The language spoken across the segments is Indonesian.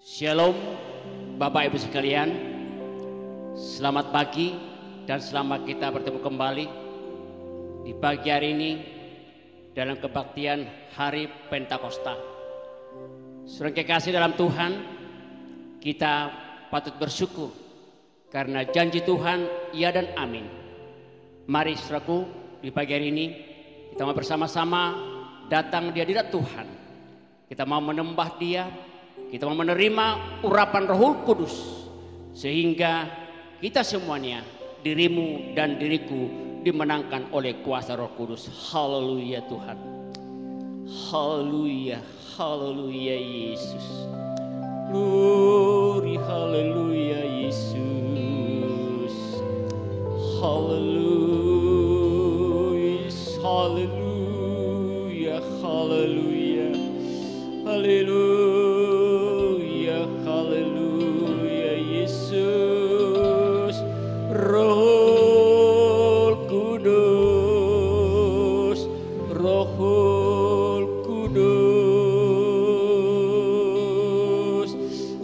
Shalom Bapak Ibu sekalian, selamat pagi dan selamat kita bertemu kembali di pagi hari ini dalam kebaktian Hari Pentakosta. Saudara kekasih dalam Tuhan, kita patut bersyukur karena janji Tuhan ya dan amin. Mari saudaraku, di pagi hari ini kita mau bersama-sama datang di hadirat Tuhan. Kita mau menyembah Dia, kita mau menerima urapan Roh Kudus, sehingga kita semuanya, dirimu dan diriku, dimenangkan oleh kuasa Roh Kudus. Haleluya Tuhan, haleluya, haleluya Yesus. Glory, haleluya Yesus. Haleluya, haleluya, haleluya, haleluya. Haleluya Yesus. Roh Kudus, Roh Kudus.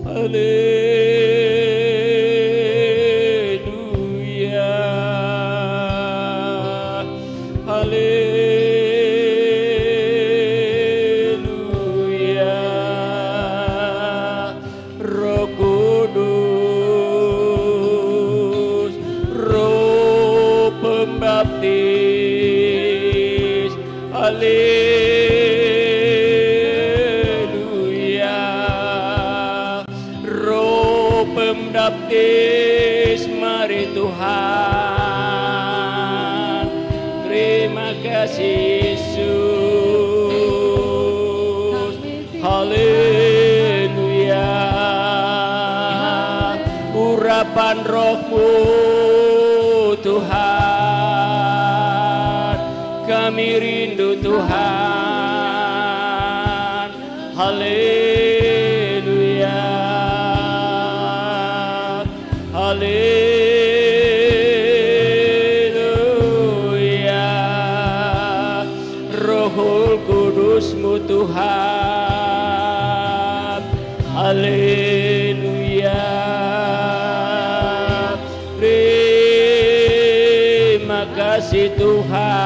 Haleluya, haleluya. Haleluya, Roh Pembaptis, mari Tuhan. Terima kasih Yesus. Haleluya, urapan Roh-Mu Tuhan, kami rindu Tuhan. Haleluya, haleluya, Roh Kudus-Mu Tuhan. Haleluya, terima kasih Tuhan.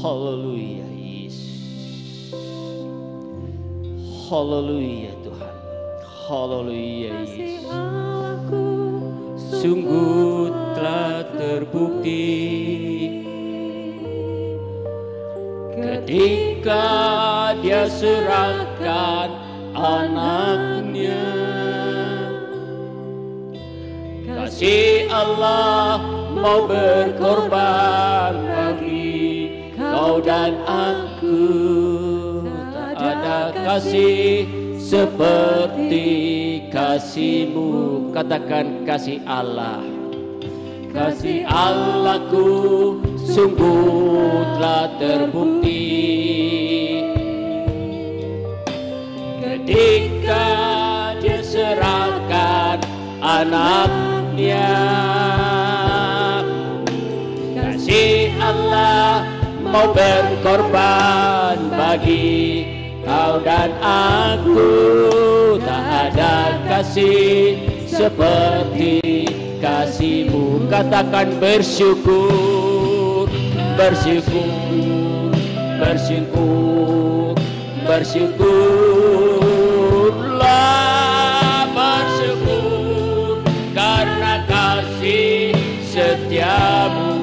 Haleluya Yesus. Haleluya Tuhan. Haleluya Yesus. Sungguh telah terbukti ketika Dia serahkan anaknya. Kasih Allah mau berkorban bagi kau dan aku. Tak ada kasih seperti kasih-Mu. Katakan kasih Allah. Kasih Allahku sungguh telah terbukti ketika Dia serahkan anaknya. Kasih Allah mau berkorban bagi kau dan aku. Tak ada kasih seperti kasih-Mu. Katakan bersyukur, bersyukur, bersyukur, bersyukurlah, bersyukur karena kasih setia-Mu.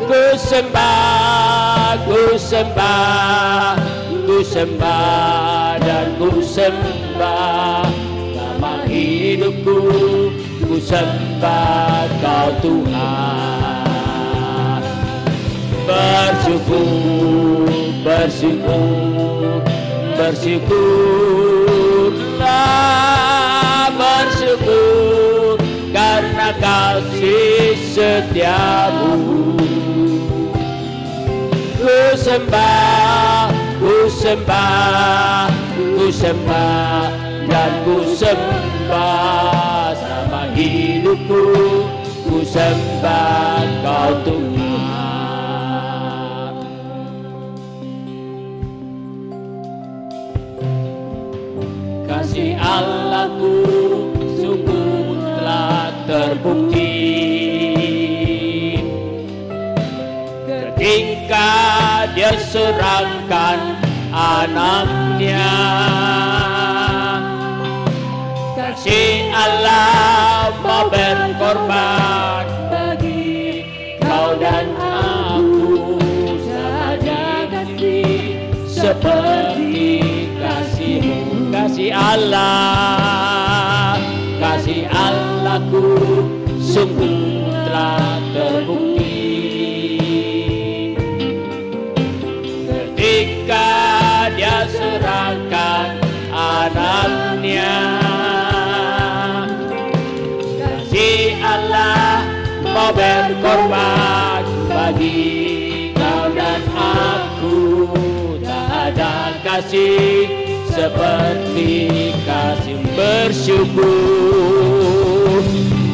Ku sembah, ku sembah, ku sembah dan ku sembah nama hidupku. Ku sembah Kau Tuhan. Bersyukur, bersyukur, bersyukurlah, bersyukur karena kasih setia-Mu. Ku sembah, ku sembah, ku sembah dan ku sembah sama hidupku. Ku sembah Kau Tuhan. Kasih Allahku sungguh telah terbukti ketika Dia serahkan anaknya. Kasih Allah mau berkorban bagi kau dan aku, saja kasih seperti kasih-Mu. Kasih Allah, kasih Allahku sungguh telah terbukti ketika Dia serahkan anaknya. Kasih Allah mau berkorban bagi kau dan aku, tak ada kasih seperti kasih. Bersyukur,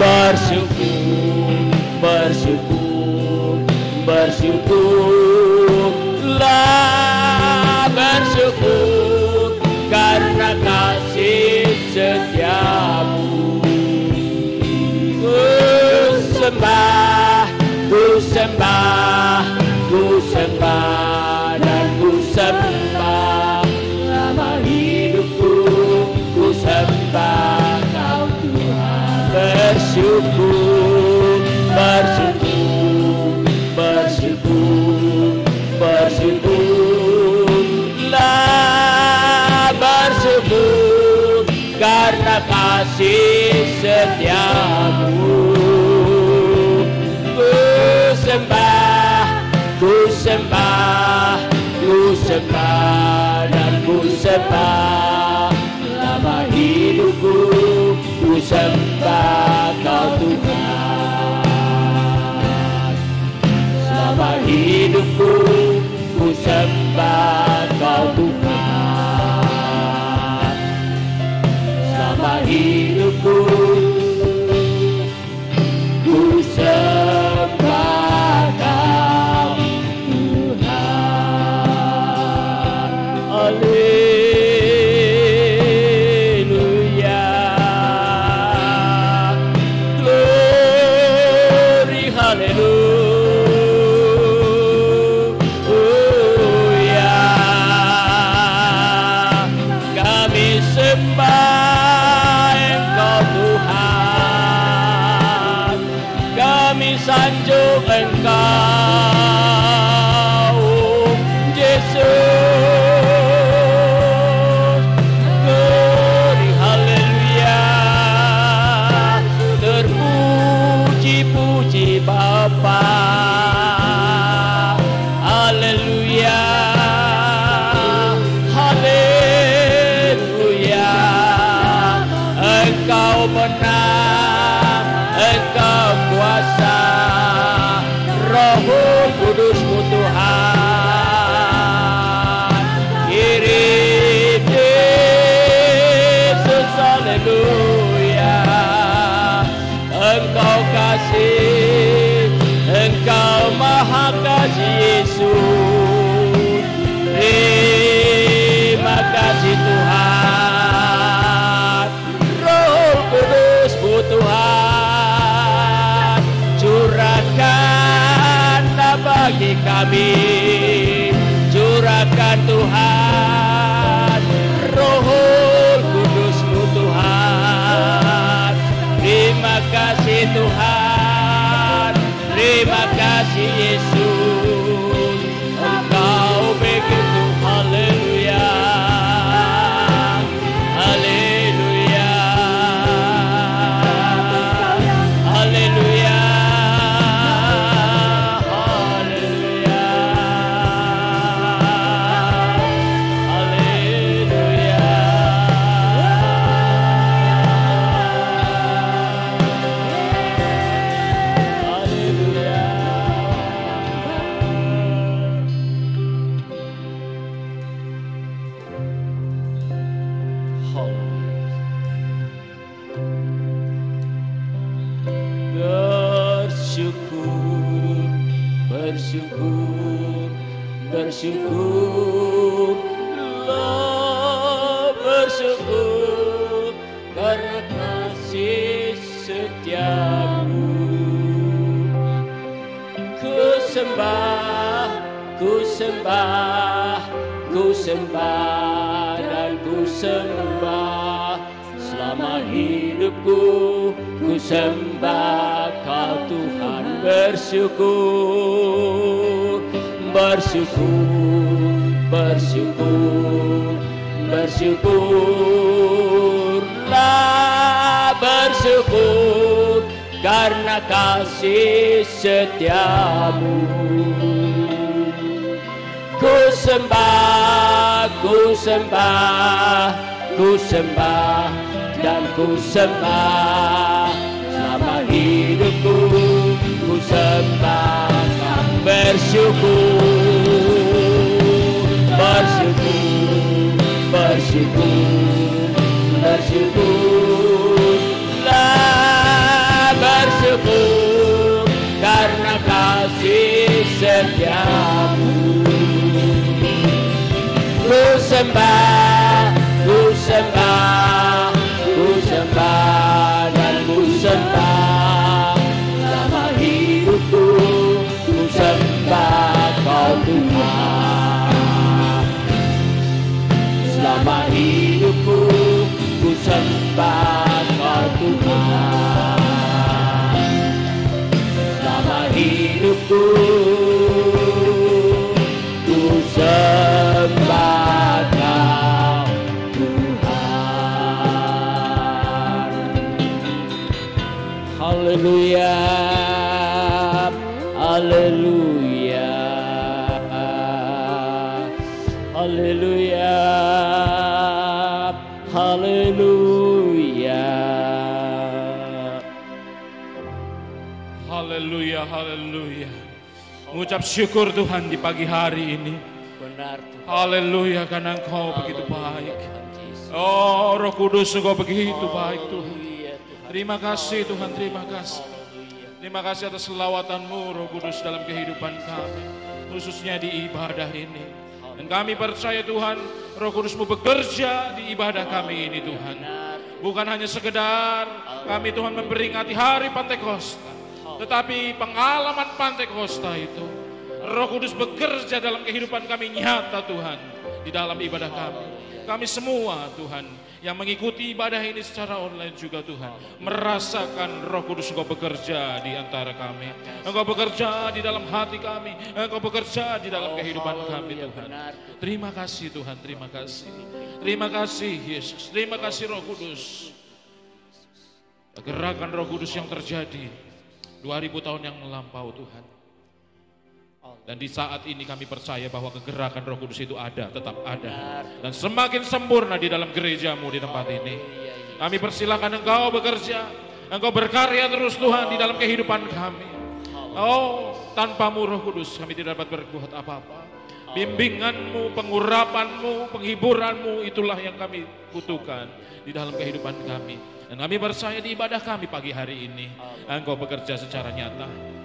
bersyukur, bersyukur, bersyukurlah, bersyukur karena kasih setiamu. Ku sembah, ku sembah, ku sembah dan ku sembah selama hidupku. Ku sembah Kau Tuhan. Bersyukur, bersyukur, bersyukur, bersyukurlah, bersyukur karena kasih setiamu. Ku sembah, ku sembah, ku sembah dan ku sembah selama hidupku. Ku sembah Kau Tuhan. Selama hidupku ku sembah Kau Tuhan. Selama hidupku ku sembah Kau Tuhan. Haleluya, glory, haleluya. Kami sembah Engkau Tuhan, kami sanjung Engkau Yesus. Glory, haleluya, terpuji-puji Bapa. Haleluya, haleluya. Engkau menang, Engkau kuasa, Roh Kudus-Mu Tuhan. Kirim Yesus, haleluya. Engkau kasih, Engkau maha kasih Yesus. Terima kasih Tuhan. Roh Kudus-Mu Tuhan, curahkanlah bagi kami. Curahkan Tuhan, Roh Kudus-Mu Tuhan. Terima kasih Tuhan, terima kasih Yesus. Engkau begitu, haleluya, haleluya, haleluya, haleluya, haleluya. Haleluya. bersyukur, bersyukurlah, bersyukur karena kasih setiamu. Ku sembah, ku sembah, ku sembah dan ku sembah selama hidupku. Ku sembah Kau Tuhan, bersyukur, bersyukur, bersyukur, bersyukurlah, bersyukur karena kasih setiamu. Ku sembah, ku sembah, ku sembah dan ku sembah selama hidupku. Ku sembah, bersyukur, bersyukur, bersyukur, bersyukurlah, bersyukur karena kasih setiamu. Ku sembah, ku sembah, ku sembah dan ku sembah selama hidupku. Ku sembah Kau Tuhan selama hidupku. Ku sembah Kau Tuhan selama hidupku. Ku sembah Kau Tuhan. Haleluya, haleluya, haleluya, haleluya. Haleluya, haleluya. Mengucap syukur Tuhan di pagi hari ini. Benar Tuhan. Haleluya, karena Engkau begitu baik. Oh Roh Kudus, Engkau begitu baik Tuhan. Terima kasih Tuhan, terima kasih. Terima kasih atas selawatan-Mu Roh Kudus dalam kehidupan kami, khususnya di ibadah ini. Dan kami percaya Tuhan, Roh Kudus-Mu bekerja di ibadah kami ini Tuhan. Bukan hanya sekedar kami Tuhan memperingati hari Pantekosta, tetapi pengalaman Pantekosta itu Roh Kudus bekerja dalam kehidupan kami nyata Tuhan, di dalam ibadah kami. Kami semua Tuhan yang mengikuti ibadah ini secara online juga Tuhan, merasakan Roh Kudus Engkau bekerja di antara kami. Engkau bekerja di dalam hati kami, Engkau bekerja di dalam kehidupan kami Tuhan. Terima kasih Tuhan, terima kasih. Terima kasih Yesus, terima kasih Roh Kudus. Gerakan Roh Kudus yang terjadi 2000 tahun yang melampau Tuhan. Dan di saat ini kami percaya bahwa kegerakan Roh Kudus itu ada, tetap ada. Dan semakin sempurna di dalam gereja-Mu di tempat ini. Kami persilakan Engkau bekerja, Engkau berkarya terus Tuhan di dalam kehidupan kami. Oh, tanpa-Mu Roh Kudus kami tidak dapat berbuat apa-apa. Bimbingan-Mu, pengurapan-Mu, penghiburan-Mu, itulah yang kami butuhkan di dalam kehidupan kami. Dan kami percaya di ibadah kami pagi hari ini, Engkau bekerja secara nyata.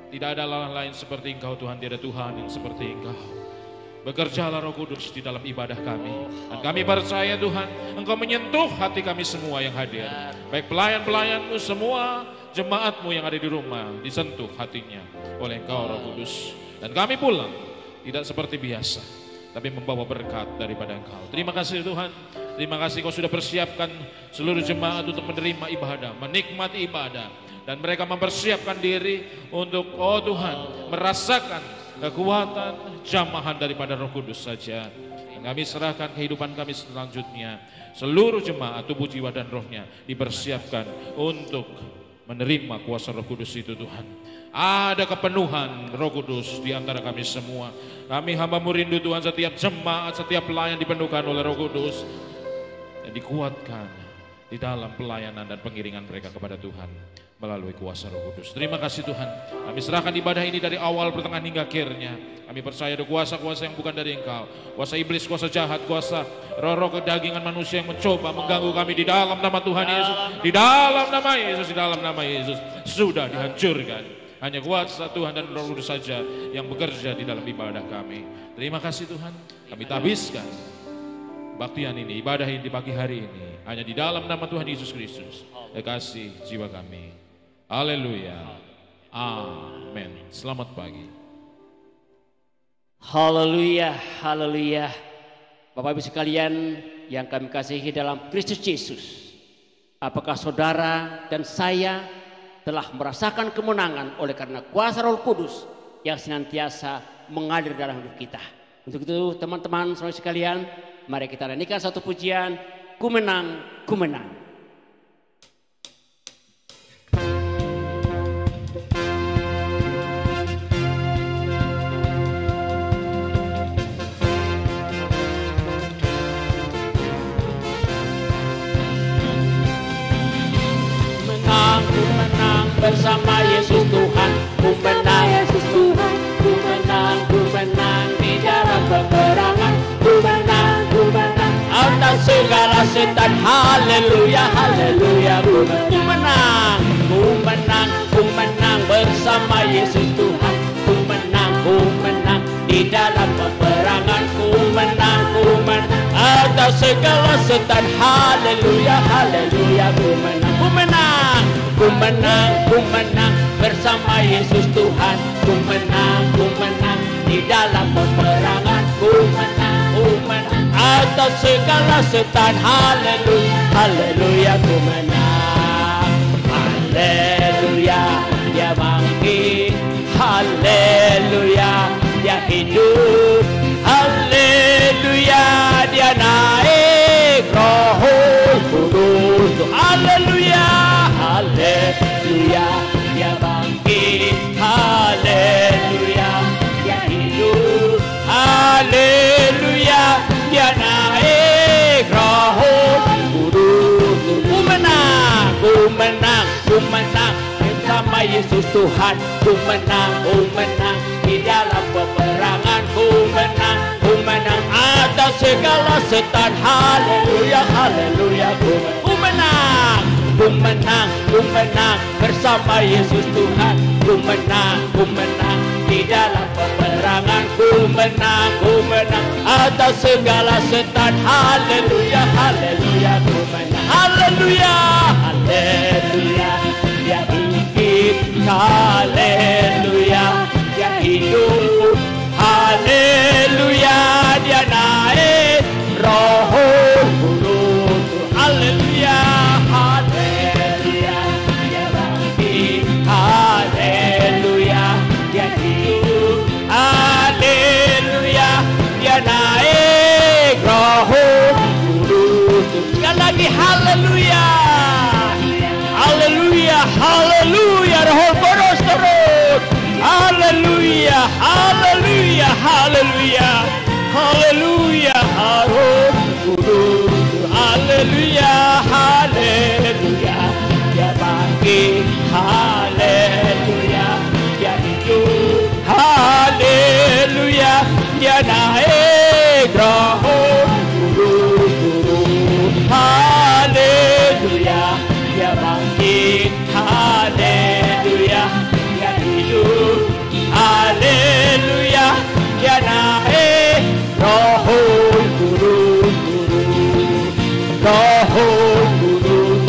Tidak ada Allah lain seperti Engkau Tuhan, tidak ada Tuhan yang seperti Engkau. Bekerjalah Roh Kudus di dalam ibadah kami. Dan kami percaya Tuhan, Engkau menyentuh hati kami semua yang hadir. Baik pelayan-pelayan-Mu semua, jemaat-Mu yang ada di rumah, disentuh hatinya oleh Engkau Roh Kudus. Dan kami pulang, tidak seperti biasa, tapi membawa berkat daripada Engkau. Terima kasih Tuhan, terima kasih Kau sudah persiapkan seluruh jemaat untuk menerima ibadah, menikmati ibadah. Dan mereka mempersiapkan diri untuk, oh Tuhan, merasakan kekuatan jamahan daripada Roh Kudus saja. Dan kami serahkan kehidupan kami selanjutnya. Seluruh jemaat, tubuh, jiwa, dan rohnya dipersiapkan untuk menerima kuasa Roh Kudus itu Tuhan. Ada kepenuhan Roh Kudus di antara kami semua. Kami hamba-Mu rindu Tuhan, setiap jemaat, setiap pelayan dipenuhkan oleh Roh Kudus. Dan dikuatkan di dalam pelayanan dan pengiringan mereka kepada Tuhan melalui kuasa Roh Kudus. Terima kasih Tuhan. Kami serahkan ibadah ini dari awal, pertengahan hingga akhirnya. Kami percaya ada kuasa-kuasa yang bukan dari Engkau. Kuasa iblis, kuasa jahat, kuasa roh-roh kedagingan manusia yang mencoba mengganggu kami di dalam nama Tuhan Yesus. Di dalam nama Yesus, di dalam nama Yesus. Sudah dihancurkan. Hanya kuasa Tuhan dan Roh Kudus saja yang bekerja di dalam ibadah kami. Terima kasih Tuhan, kami tabiskan baktian ini, ibadah ini di pagi hari ini hanya di dalam nama Tuhan Yesus Kristus. Kasih jiwa kami. Haleluya. Amin. Selamat pagi. Haleluya, haleluya. Bapak Ibu sekalian yang kami kasihi dalam Kristus Yesus, apakah saudara dan saya telah merasakan kemenangan oleh karena kuasa Roh Kudus yang senantiasa mengalir dalam hidup kita? Untuk itu teman-teman saudara sekalian, mari kita nyanyikan satu pujian, Ku menang, ku menang. Menang, ku menang bersama Yesus Tuhan. Ku menang, Yesus Tuhan. Ku menang di dalam peperangan. Ku menang atas segala setan. Haleluya, haleluya. Ku menang bersama Yesus Tuhan. Ku menang di dalam peperangan. Ku menang atas segala setan. Haleluya, haleluya. Ku menang bersama Yesus Tuhan. Ku menang di dalam peperangan. Ku menang atas segala setan. Haleluya, haleluya. Ku menang, haleluya. Dia bangkit, haleluya. Dia hidup, haleluya. Dia naik Roh Kudus, haleluya, haleluya. Dia bangkit, haleluya. Dia hidup, haleluya. Dia naik Roh Kudus. Ku menang bersama Yesus Tuhan. Ku menang di dalam peperangan. Ku menang atas segala setan. Haleluya, haleluya. Ku menang bersama Yesus Tuhan. Ku menang di dalam peperangan. Ku menang atas segala setan. Haleluya, haleluya. Ku menang, haleluya, haleluya. Dia bangkit, haleluya. Dia hidup, haleluya. Dia naik Roh Kudus, haleluya, haleluya. Dia bangkit, haleluya. Dia hidup, haleluya. Dia naik Roh Kudus. Sekali lagi, haleluya, haleluya, haleluya. Roh Kudus turun, haleluya, haleluya, haleluya, haleluya. Roh Kudus, haleluya, haleluya. Dia bangkit, haleluya. Dia hidup, haleluya. Dia naik Roh Kudus, haleluya. Dia bangkit, haleluya. Dia hidup, haleluya. Dia naik Roh Kudus, Roh Kudus,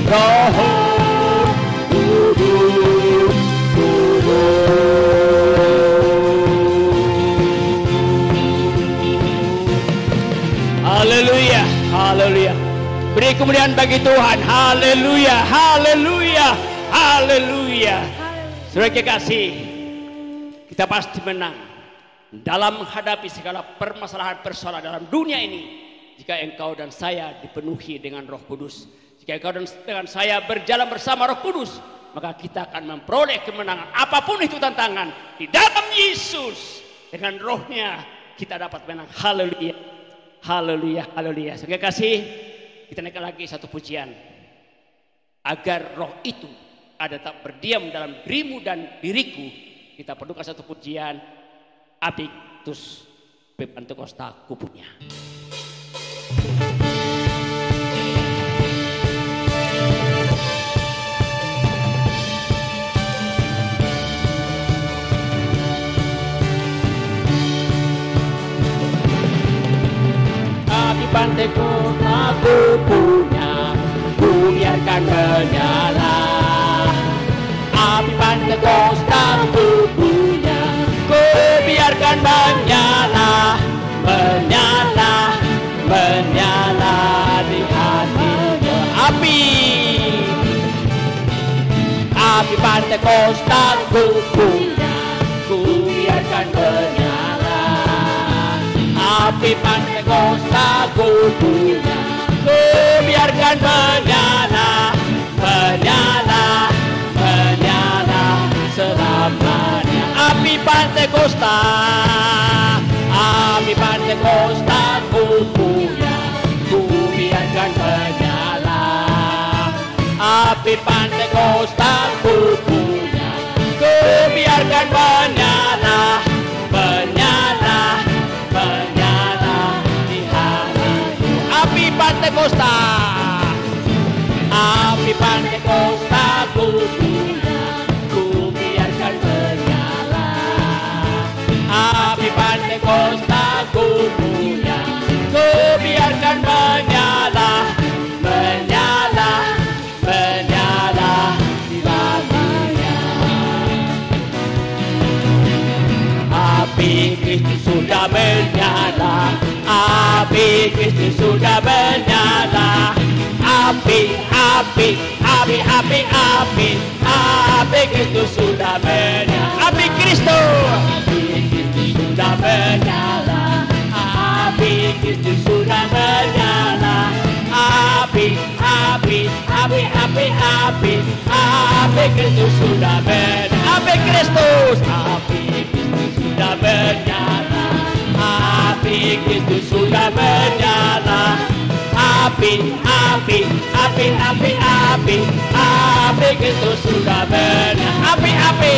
Roh Kudus. Haleluya, haleluya. Beri kemuliaan bagi Tuhan. Haleluya, haleluya, haleluya. Saudara kekasih, kita pasti menang dalam menghadapi segala permasalahan-persoalan dalam dunia ini. Jika engkau dan saya dipenuhi dengan Roh Kudus, jika engkau dan saya berjalan bersama Roh Kudus, maka kita akan memperoleh kemenangan. Apapun itu tantangan, di dalam Yesus dengan Rohnya kita dapat menang. Haleluya, haleluya, haleluya. Saudara kekasih, kita naikkan lagi satu pujian. Agar roh itu ada tak berdiam dalam dirimu dan diriku, kita perlukan satu pujian. Abitus Pepantekosta kupunya. Pentekosta ku punya, ku biarkan menyala. Api Pentekosta ku punya, ku biarkan menyala, menyala, menyala di hatiku. Api Pentekosta ku punya, ku biarkan menyala. Api Pentekosta ku punya, ku biarkan menyala, menyala, menyala selamanya. Api Pentekosta, api Pentekosta ku punya, ku biarkan menyala. Api Pentekosta ku punya, ku biarkan menyala, menyala, menyala di hatiku. Api Pentekosta, api Pentekosta ku punya, ku biarkan menyala. Api Pentekosta ku punya, ku biarkan menyala, menyala, menyala di hatinya. Api Kristus sudah menyala, api Kristus sudah menyala. Api, api, api, api, api, api Kristus sudah menyala. Api Kristus sudah menyala, api Kristus sudah menyala. Api, api, api, api, api, api Kristus sudah menyala. Api Kristus, api Kristus sudah menyala, api Kristus sudah menyala. Api, api, api, api, api, api Kristus sudah menyala. Api, api,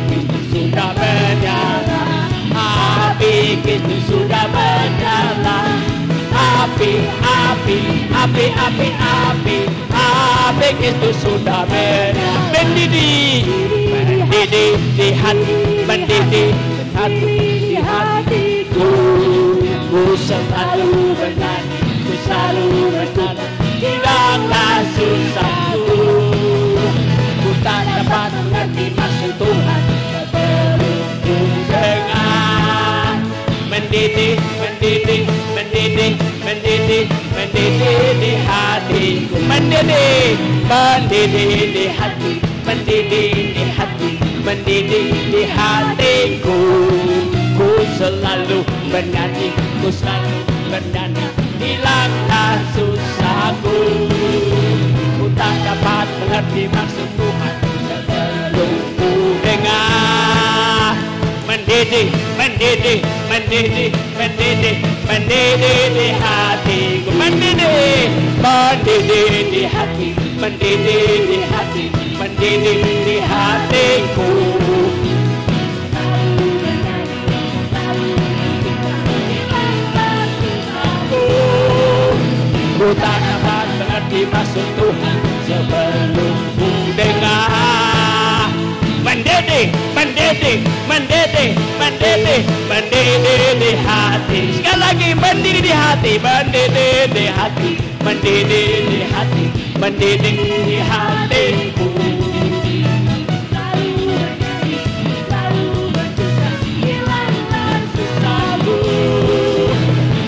Kristus sudah menyala. Api Kristus sudah menyala. Api, api, api, api, api, api Kristus sudah menyala. Mendidih, mendidih di hati, mendidih di hatiku. Ku selalu bernyanyi, ku selalu bernyanyi, hilanglah susahku. Ku tak dapat mengerti maksud Tuhan sebelum ku dengar. Mendidih, mendidih, mendidih, mendidih, mendidih di hatiku. Mendidih, mendidih di hati, mendidih di hati, mendidih di hatiku. Ku selalu bernyanyi, ku selalu bernyanyi, hilanglah susahku. Ku tak dapat mengerti maksud Tuhan sebelum ku dengar. Mendidih, mendidih, mendidih, mendidih, mendidih di hatiku. Mendidih, mendidih di hati, mendidih di hati, mendidih di hatiku. Ku tak dapat mengerti maksud Tuhan sebelum ku dengar. Mendidih, mendidih, mendidih, mendidih, mendidih di hati. Sekali lagi, mendidih di hati, mendidih di hati, mendidih di hati, mendidih di hatiku.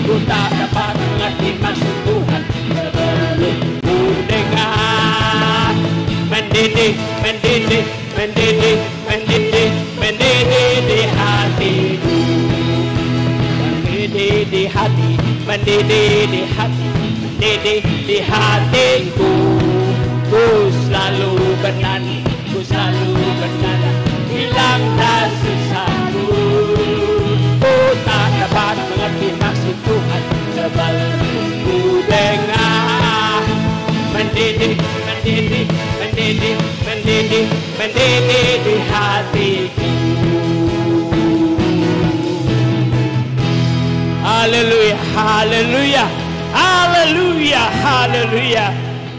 Ku tak dapat mengerti maksud Tuhan sebelum ku dengar. Mendidih, mendidih, mendidih, mendidih, mendidih di hatiku. Mendidih di hati, mendidih di hati, mendidih di hatiku. Ku selalu bernyanyi, ku selalu bernyanyi, hilanglah susahku. Ku tak dapat mengerti maksud Tuhan sebelum ku dengar. Mendidih, mendidih, mendidih, mendidih, mendidih di hatiku. Haleluya, haleluya, haleluya, haleluya.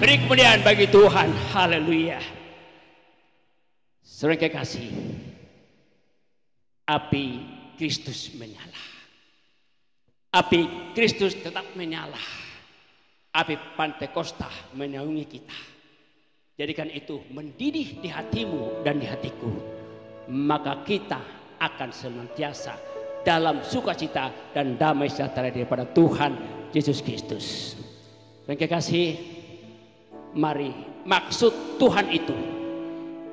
Beri kemuliaan bagi Tuhan. Haleluya. Saudara kekasih, api Kristus menyala. Api Kristus tetap menyala. Api Pantekosta menaungi kita. Jadikan itu mendidih di hatimu dan di hatiku. Maka kita akan senantiasa dalam sukacita dan damai sejahtera daripada Tuhan Yesus Kristus. Dan kekasih, mari maksud Tuhan itu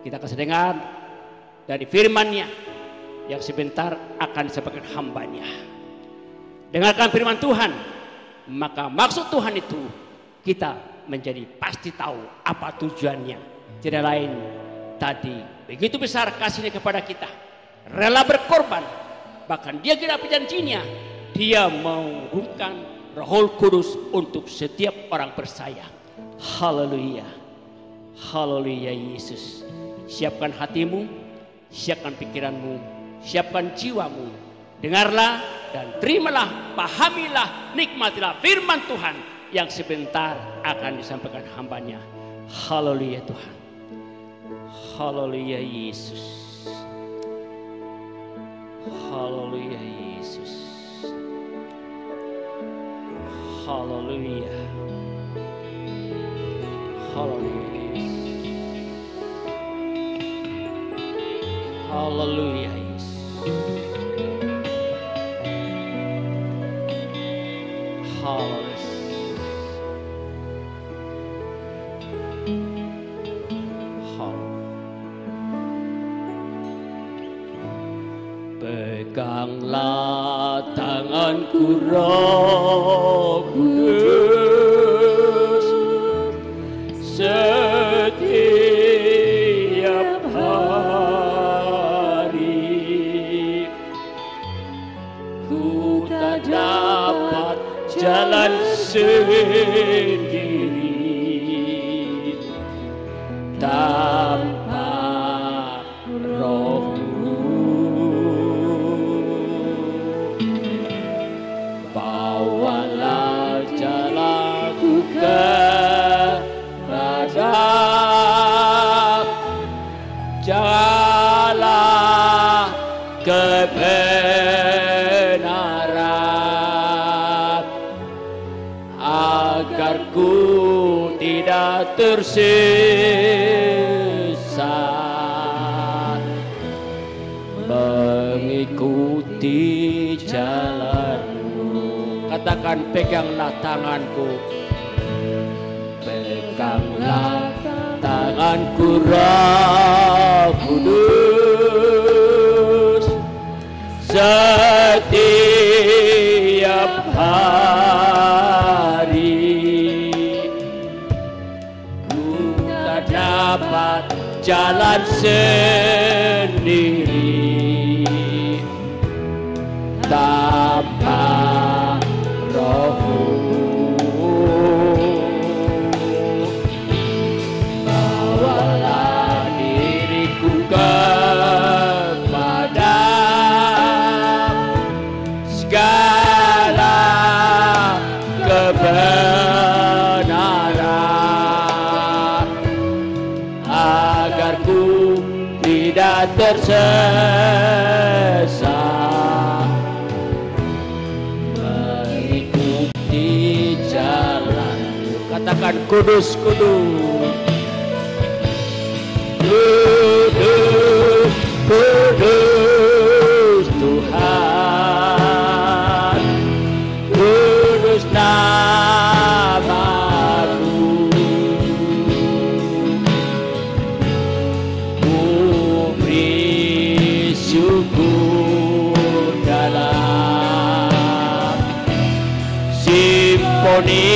kita akan dengar dari firman-Nya yang sebentar akan disampaikan hamba-Nya. Dengarkan firman Tuhan, maka maksud Tuhan itu kita menjadi pasti tahu apa tujuannya. Tidak lain tadi begitu besar kasihnya kepada kita, rela berkorban, bahkan dia kira janjinya, dia mengurungkan Roh Kudus untuk setiap orang percaya. Haleluya, haleluya Yesus. Siapkan hatimu, siapkan pikiranmu, siapkan jiwamu. Dengarlah dan terimalah, pahamilah, nikmatilah firman Tuhan yang sebentar akan disampaikan hamba-Nya. Haleluya Tuhan. Haleluya Yesus. Haleluya Yesus. Haleluya. Haleluya Yesus. Haleluya Yesus. Haleluya. Peganglah tanganku Roh Kudus setiap hari. Ku tak dapat jalan sendiri tanpa Roh-Mu. Bawalah jalanku kepada jalan kebenaran, agar ku tidak tersesat, mengikuti jalan-Mu. Katakan, peganglah tanganku, peganglah tanganku Roh Kudus setiap hari. Ku tak dapat jalan sendiri tanpa Roh-Mu. Bawalah diriku kepada segala kebenaran, agar ku tidak tersesat, mengikuti jalan-Mu. Katakan, kudus, kudus, kudus, kudus Tuhan, kudus nama-Mu. Ku beri syukur dalam simfoni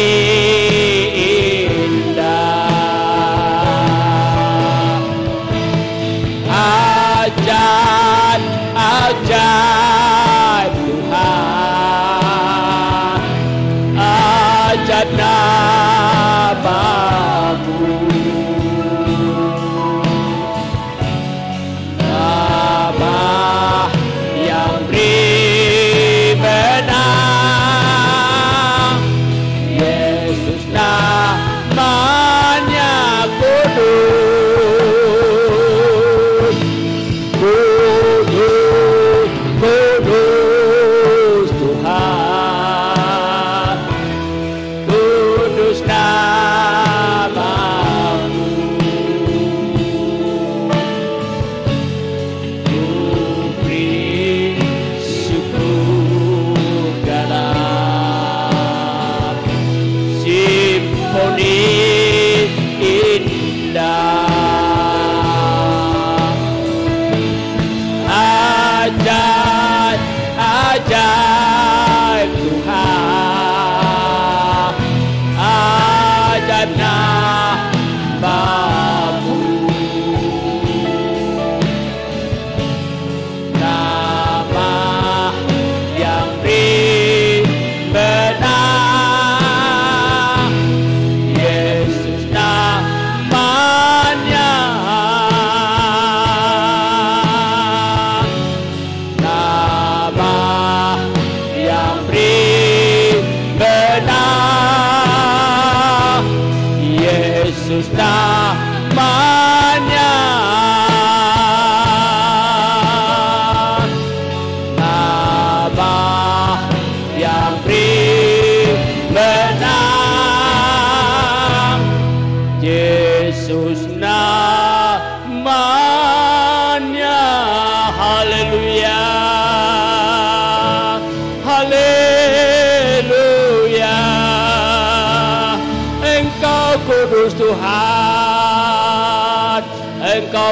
ajaib Tuhan, ajaib nama-Mu, nama yang beri menang,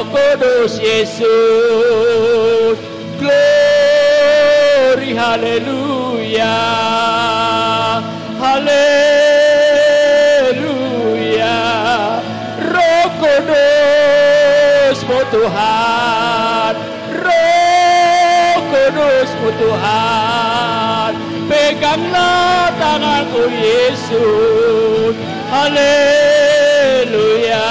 Roh Kudus Yesus. Glory, haleluya, haleluya. Roh Kudus-Mu Tuhan, Roh Kudus-Mu Tuhan, peganglah tanganku Yesus, haleluya.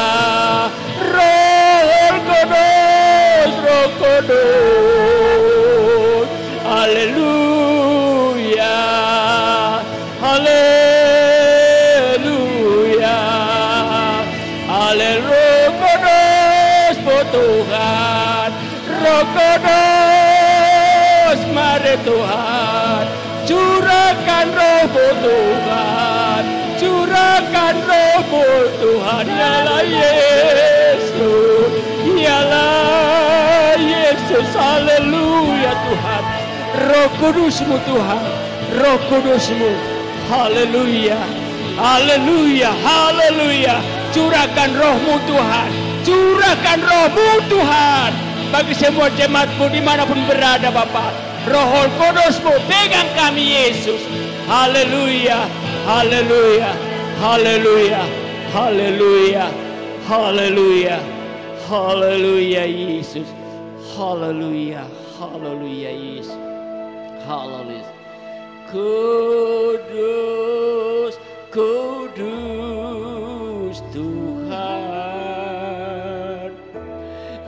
Roh Kudus, Roh Kudus, haleluya, haleluya, haleluya. Roh Kudus-Mu Tuhan, Roh Kudus, mari Tuhan, curahkan Roh-Mu Tuhan, curahkan Roh-Mu Tuhan. Ialah Yesus, ialah Yesus, haleluya Tuhan. Roh Kudus-Mu Tuhan, Roh Kudus-Mu, haleluya, haleluya, haleluya. Curahkan Roh-Mu Tuhan, curahkan Roh-Mu Tuhan bagi semua jemaat-Mu dimanapun berada Bapa. Roh Kudus-Mu pegang kami Yesus, haleluya, haleluya, haleluya, haleluya, haleluya, haleluya Yesus, haleluya, haleluya Yesus, haleluya. Kudus, kudus Tuhan,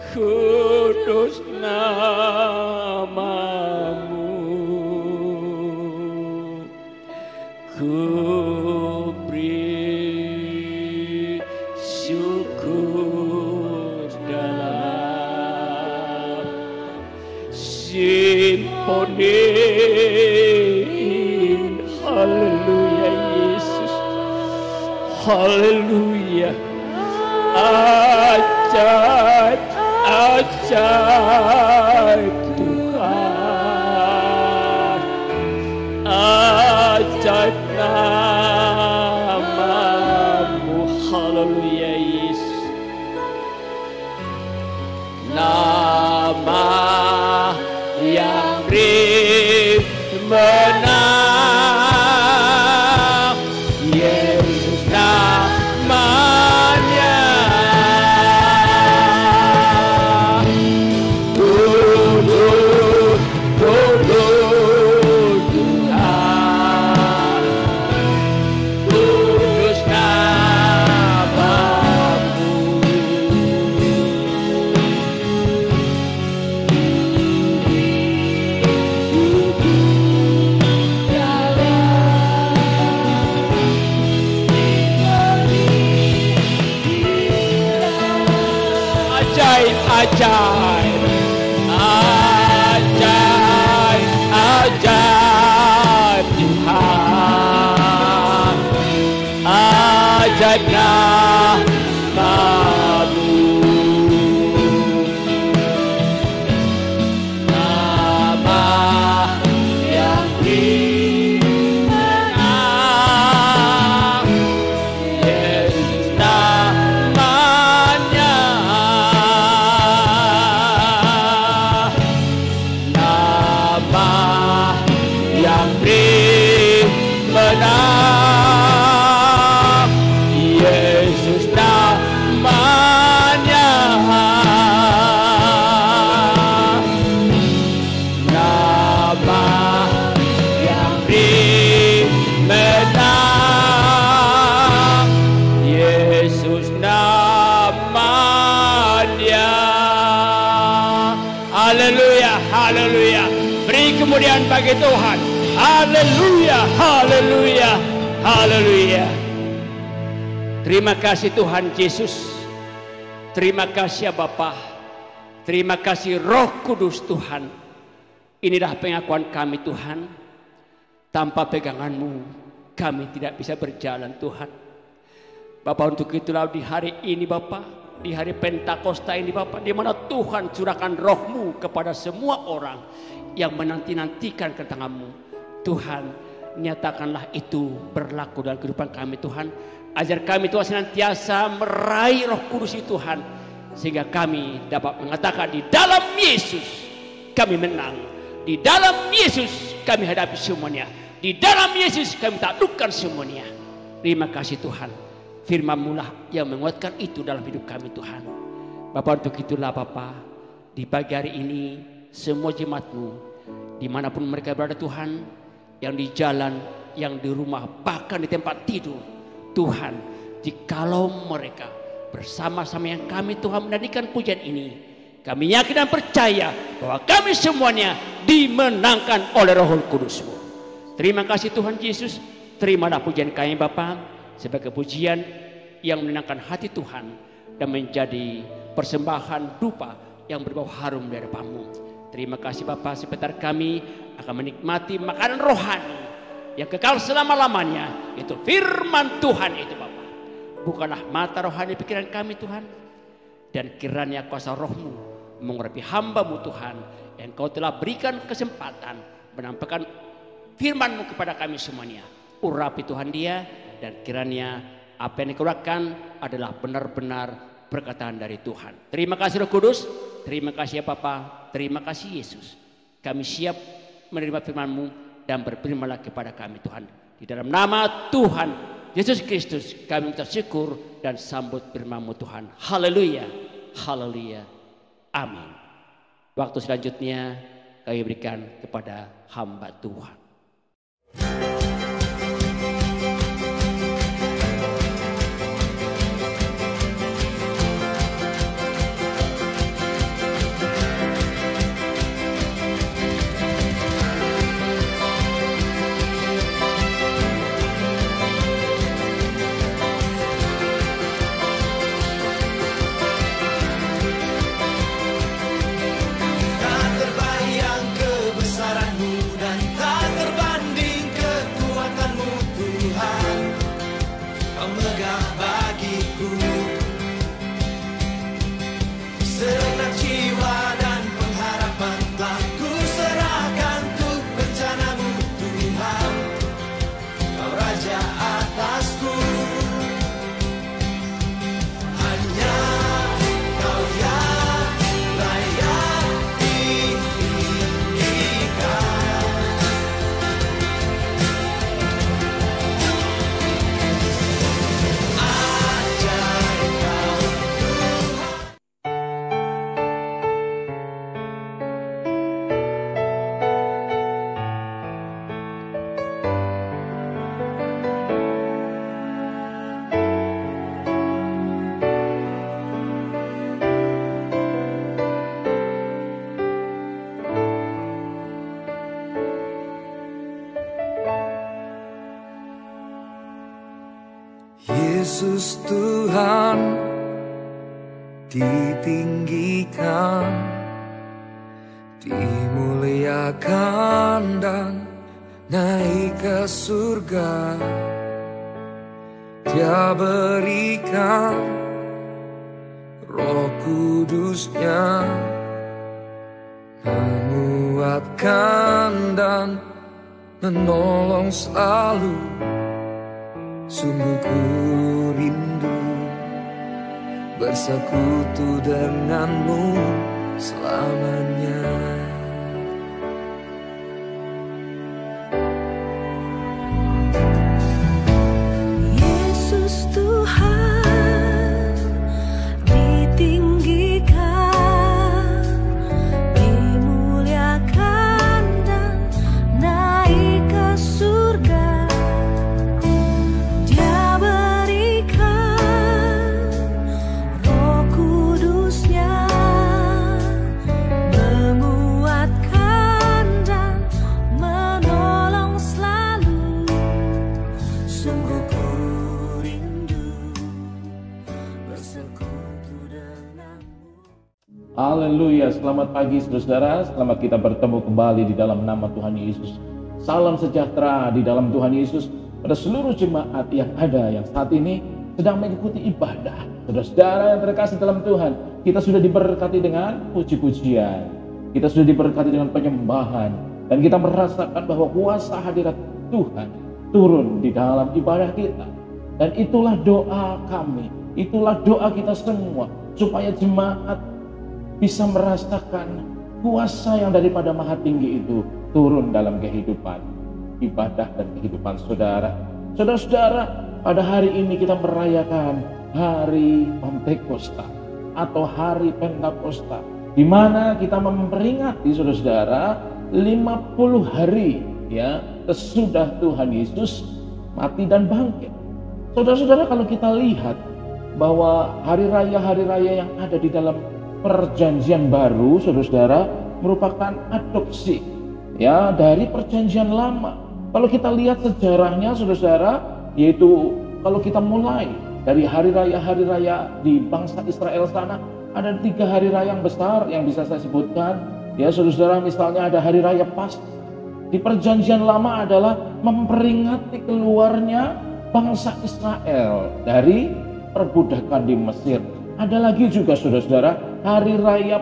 kudus nama-Mu, ku beri syukur dalam simfoni. Haleluya Yesus, haleluya. Ajaib, ajaib Tuhan, ajaib nama-Mu, haleluya Yesus. Nama yang beri menang, Yesus namanya. Kudus, kudus Tuhan, kudus nama-Mu. Ajaib, ajaib, ajaib, ajaib Tuhan, ajaib nama-Mu, nama yang dimenang, Yesus namanya. Nama yang beri menang, Yesus namanya. Nama yang beri menang, Yesus namanya. Haleluya, haleluya. Beri kemuliaan bagi Tuhan. Haleluya, haleluya, haleluya. Terima kasih Tuhan Yesus. Terima kasih ya Bapa. Terima kasih Roh Kudus Tuhan. Inilah pengakuan kami Tuhan. Tanpa pegangan-Mu kami tidak bisa berjalan Tuhan. Bapak, untuk itulah di hari ini Bapak, di hari Pentakosta ini Bapak, di mana Tuhan curahkan Roh-Mu kepada semua orang yang menanti-nantikan kedatangan-Mu. Tuhan, nyatakanlah itu berlaku dalam kehidupan kami Tuhan. Ajar kami Tuhan senantiasa meraih Roh Kudus itu Tuhan. sehingga kami dapat mengatakan di dalam Yesus kami menang, di dalam Yesus kami hadapi semuanya, di dalam Yesus kami taklukkan semuanya. Terima kasih Tuhan, firman-Mu lah yang menguatkan itu dalam hidup kami Tuhan. Bapak, untuk itulah Bapak, di pagi hari ini semua jemaat-Mu dimanapun mereka berada Tuhan, yang di jalan, yang di rumah, bahkan di tempat tidur Tuhan, jikalau mereka bersama-sama yang kami Tuhan menyanyikan pujian ini, kami yakin dan percaya bahwa kami semuanya dimenangkan oleh Roh Kudus-Mu. Terima kasih Tuhan Yesus. Terimalah pujian kami Bapa sebagai pujian yang menyenangkan hati Tuhan dan menjadi persembahan dupa yang berbau harum dari hadapan-Mu. Terima kasih Bapa, sebentar kami akan menikmati makanan rohani yang kekal selama-lamanya, itu firman Tuhan itu Bapa. Bukanlah mata rohani pikiran kami Tuhan, dan kiranya kuasa Roh-Mu mengurapi hamba-Mu Tuhan, yang Kau telah berikan kesempatan menampakkan firman-Mu kepada kami semuanya. Urapi Tuhan dia, dan kiranya apa yang dikeluarkan adalah benar-benar perkataan dari Tuhan. Terima kasih Roh Kudus, terima kasih ya Bapa, terima kasih Yesus. Kami siap menerima firman-Mu dan berfirmanlah kepada kami Tuhan. Di dalam nama Tuhan Yesus Kristus kami minta syukur dan sambut firman-Mu Tuhan. Haleluya, haleluya, amin. Waktu selanjutnya kami berikan kepada hamba Tuhan. Yesus Tuhan ditinggikan, dimuliakan dan naik ke surga. Dia berikan Roh Kudus-Nya, menguatkan dan menolong selalu. Sungguh ku rindu bersekutu denganmu selamanya. Yesus Tuhan ditinggikan, dimuliakan dan naik ke surga. Haleluya, selamat pagi saudara, selamat kita bertemu kembali di dalam nama Tuhan Yesus. Salam sejahtera di dalam Tuhan Yesus pada seluruh jemaat yang ada yang saat ini sedang mengikuti ibadah. Saudara-saudara yang terkasih dalam Tuhan, kita sudah diberkati dengan puji-pujian, kita sudah diberkati dengan penyembahan, dan kita merasakan bahwa kuasa hadirat Tuhan turun di dalam ibadah kita. Dan itulah doa kami, itulah doa kita semua, supaya jemaat bisa merasakan kuasa yang daripada Maha Tinggi itu turun dalam kehidupan ibadah dan kehidupan saudara. Saudara-saudara, pada hari ini kita merayakan hari Pentakosta atau hari Pentakosta, di mana kita memperingati saudara-saudara 50 hari ya sesudah Tuhan Yesus mati dan bangkit. Saudara-saudara, kalau kita lihat bahwa hari raya yang ada di dalam Perjanjian Baru, saudara-saudara, merupakan adopsi ya dari Perjanjian Lama. Kalau kita lihat sejarahnya, saudara-saudara, yaitu kalau kita mulai dari hari raya di bangsa Israel sana, ada 3 hari raya yang besar yang bisa saya sebutkan. Ya, saudara-saudara, misalnya ada hari raya Paskah. Di Perjanjian Lama adalah memperingati keluarnya bangsa Israel dari perbudakan di Mesir. Ada lagi juga saudara-saudara hari raya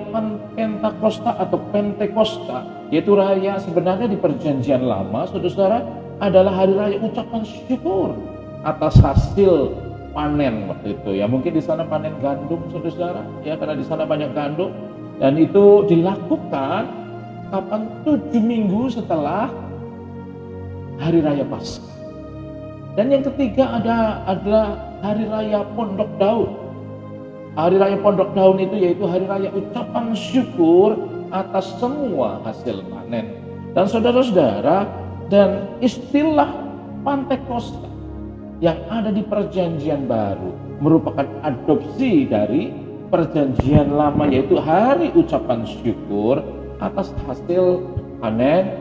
Pentakosta atau Pentekosta, yaitu raya sebenarnya di Perjanjian Lama saudara-saudara adalah hari raya ucapan syukur atas hasil panen waktu itu ya. Mungkin di sana panen gandum saudara-saudara ya, karena di sana banyak gandum, dan itu dilakukan kapan 7 minggu setelah hari raya Paskah. Dan yang ketiga adalah hari raya Pondok Daun. Hari raya Pondok Daun itu yaitu hari raya ucapan syukur atas semua hasil panen. Dan saudara-saudara, dan istilah Pentakosta yang ada di Perjanjian Baru merupakan adopsi dari Perjanjian Lama, yaitu hari ucapan syukur atas hasil panen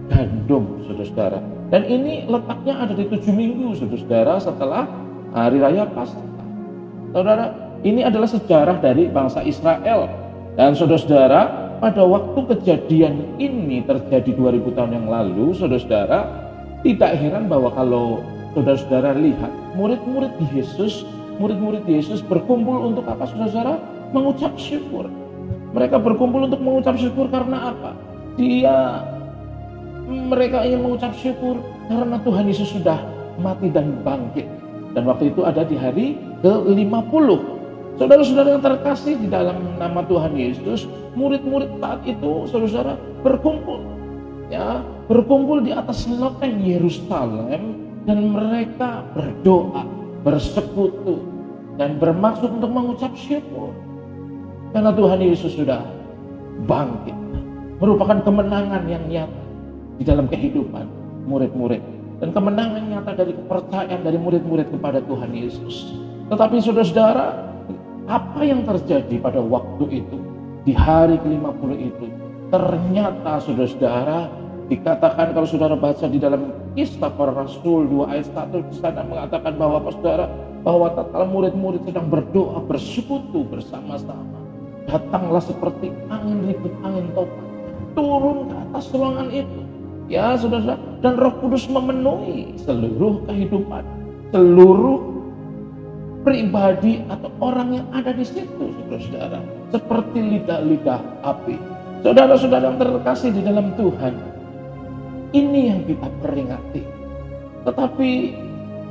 gandum, saudara-saudara. Dan ini letaknya ada di 7 minggu, saudara-saudara, setelah hari raya Paskah. Saudara, ini adalah sejarah dari bangsa Israel. Dan saudara-saudara, pada waktu kejadian ini terjadi 2000 tahun yang lalu, saudara-saudara, tidak heran bahwa kalau saudara-saudara lihat murid-murid Yesus berkumpul untuk apa, saudara-saudara? Mengucap syukur. Mereka berkumpul untuk mengucap syukur karena apa? Mereka ingin mengucap syukur karena Tuhan Yesus sudah mati dan bangkit. Dan waktu itu ada di hari ke-50. Saudara-saudara yang terkasih di dalam nama Tuhan Yesus, murid-murid saat itu saudara-saudara berkumpul. Ya, berkumpul di atas loteng Yerusalem, dan mereka berdoa, bersekutu, dan bermaksud untuk mengucap syukur. Karena Tuhan Yesus sudah bangkit, merupakan kemenangan yang nyata di dalam kehidupan murid-murid, dan kemenangan nyata dari kepercayaan dari murid-murid kepada Tuhan Yesus. Tetapi saudara-saudara, apa yang terjadi pada waktu itu, di hari ke-50 itu, ternyata saudara-saudara dikatakan, kalau saudara baca di dalam Kisah Para Rasul 2 ayat 1, di sana mengatakan bahwa bahwa tatkala murid-murid sedang berdoa bersekutu bersama-sama, datanglah seperti angin ribut, angin topan turun ke atas ruangan itu. Ya saudara, dan Roh Kudus memenuhi seluruh kehidupan, seluruh pribadi atau orang yang ada di situ, saudara-saudara, seperti lidah-lidah api. Saudara-saudara yang terkasih di dalam Tuhan, ini yang kita peringati. Tetapi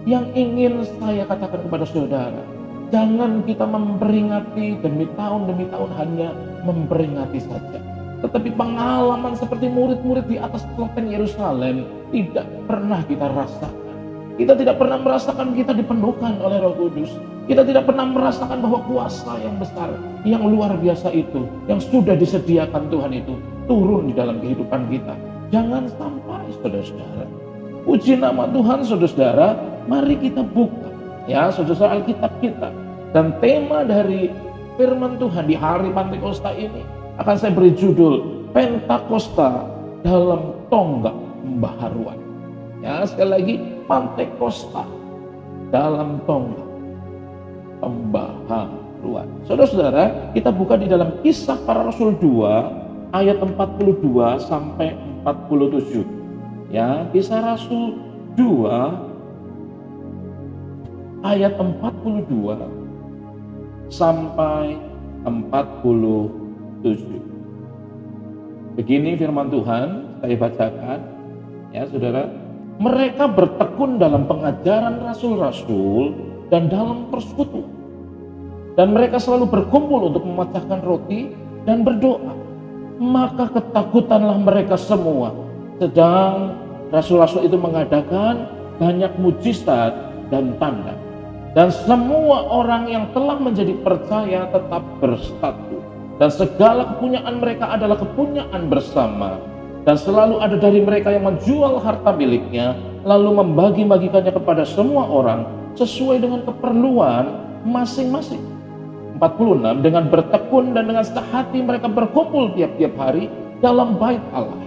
yang ingin saya katakan kepada saudara, jangan kita memperingati demi tahun hanya memperingati saja. Tetapi pengalaman seperti murid-murid di atas loteng Yerusalem tidak pernah kita rasakan. Kita tidak pernah merasakan kita dipenuhkan oleh Roh Kudus. Kita tidak pernah merasakan bahwa kuasa yang besar, yang luar biasa itu, yang sudah disediakan Tuhan itu, turun di dalam kehidupan kita. Jangan sampai, saudara-saudara. Puji nama Tuhan, saudara-saudara. Mari kita buka, ya, saudara-saudara, Alkitab kita. Dan tema dari firman Tuhan di hari Pentakosta ini akan saya beri judul Pentakosta dalam tonggak pembaharuan. Ya, sekali lagi, Pentakosta dalam tonggak pembaharuan. Saudara-saudara, kita buka di dalam Kisah Para Rasul 2 ayat 42 sampai 47. Ya, Kisah Rasul 2 ayat 42 sampai 47. Begini firman Tuhan, saya bacakan. Ya, saudara. Mereka bertekun dalam pengajaran rasul-rasul dan dalam persekutuan. Dan mereka selalu berkumpul untuk memecahkan roti dan berdoa. Maka ketakutanlah mereka semua. Sedang rasul-rasul itu mengadakan banyak mujizat dan tanda. Dan semua orang yang telah menjadi percaya tetap bersatu. Dan segala kepunyaan mereka adalah kepunyaan bersama. Dan selalu ada dari mereka yang menjual harta miliknya, lalu membagi-bagikannya kepada semua orang sesuai dengan keperluan masing-masing. 46, dengan bertekun dan dengan sehati mereka berkumpul tiap-tiap hari dalam bait Allah.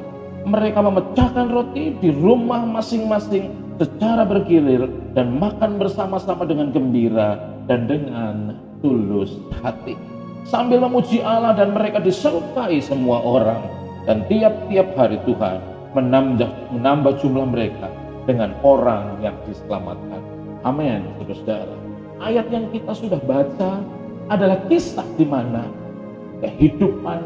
Mereka memecahkan roti di rumah masing-masing secara bergilir dan makan bersama-sama dengan gembira dan dengan tulus hati, sambil memuji Allah, dan mereka disertai semua orang. Dan tiap-tiap hari Tuhan menambah jumlah mereka dengan orang yang diselamatkan. Amin, saudara. Ayat yang kita sudah baca adalah kisah di mana kehidupan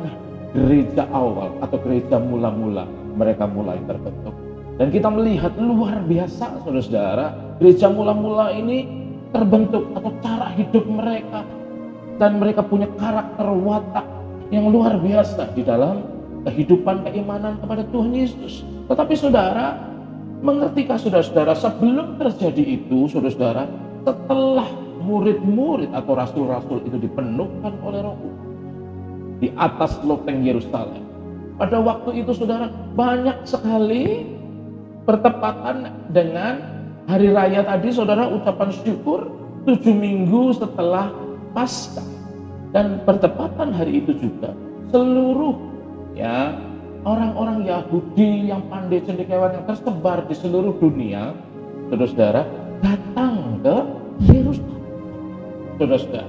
gereja awal atau gereja mula-mula mereka mulai terbentuk. Dan kita melihat luar biasa, saudara-saudara, gereja mula-mula ini terbentuk atau cara hidup mereka, dan mereka punya karakter watak yang luar biasa di dalam kehidupan keimanan kepada Tuhan Yesus. Tetapi saudara, mengertikah saudara-saudara, sebelum terjadi itu, saudara-saudara, setelah murid-murid atau rasul-rasul itu dipenuhkan oleh Roh Kudus di atas loteng Yerusalem, pada waktu itu saudara, banyak sekali bertepatan dengan hari raya tadi, saudara, ucapan syukur 7 minggu setelah Paskah. Dan bertepatan hari itu juga seluruh orang-orang Yahudi yang pandai cendekiawan yang tersebar di seluruh dunia, saudara-saudara, datang ke Yerusalem. Saudara-saudara,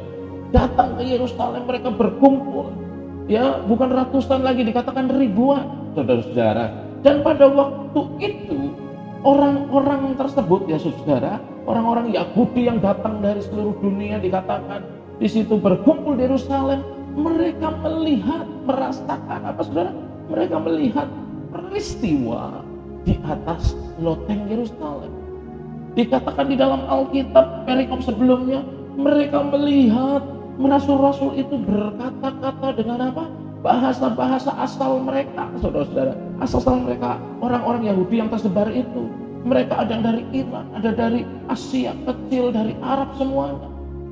datang ke Yerusalem, mereka berkumpul, bukan ratusan lagi, dikatakan ribuan, saudara-saudara. Dan pada waktu itu orang-orang tersebut, saudara, orang-orang Yahudi yang datang dari seluruh dunia, dikatakan di situ berkumpul di Yerusalem. Mereka melihat, merasakan apa, saudara? Mereka melihat peristiwa di atas loteng Yerusalem. Dikatakan di dalam Alkitab perikop sebelumnya, mereka melihat rasul-rasul itu berkata-kata dengan apa? Bahasa-bahasa asal mereka, saudara-saudara. Asal mereka, orang-orang Yahudi yang tersebar itu. Mereka ada yang dari Iran, ada dari Asia kecil, dari Arab semuanya.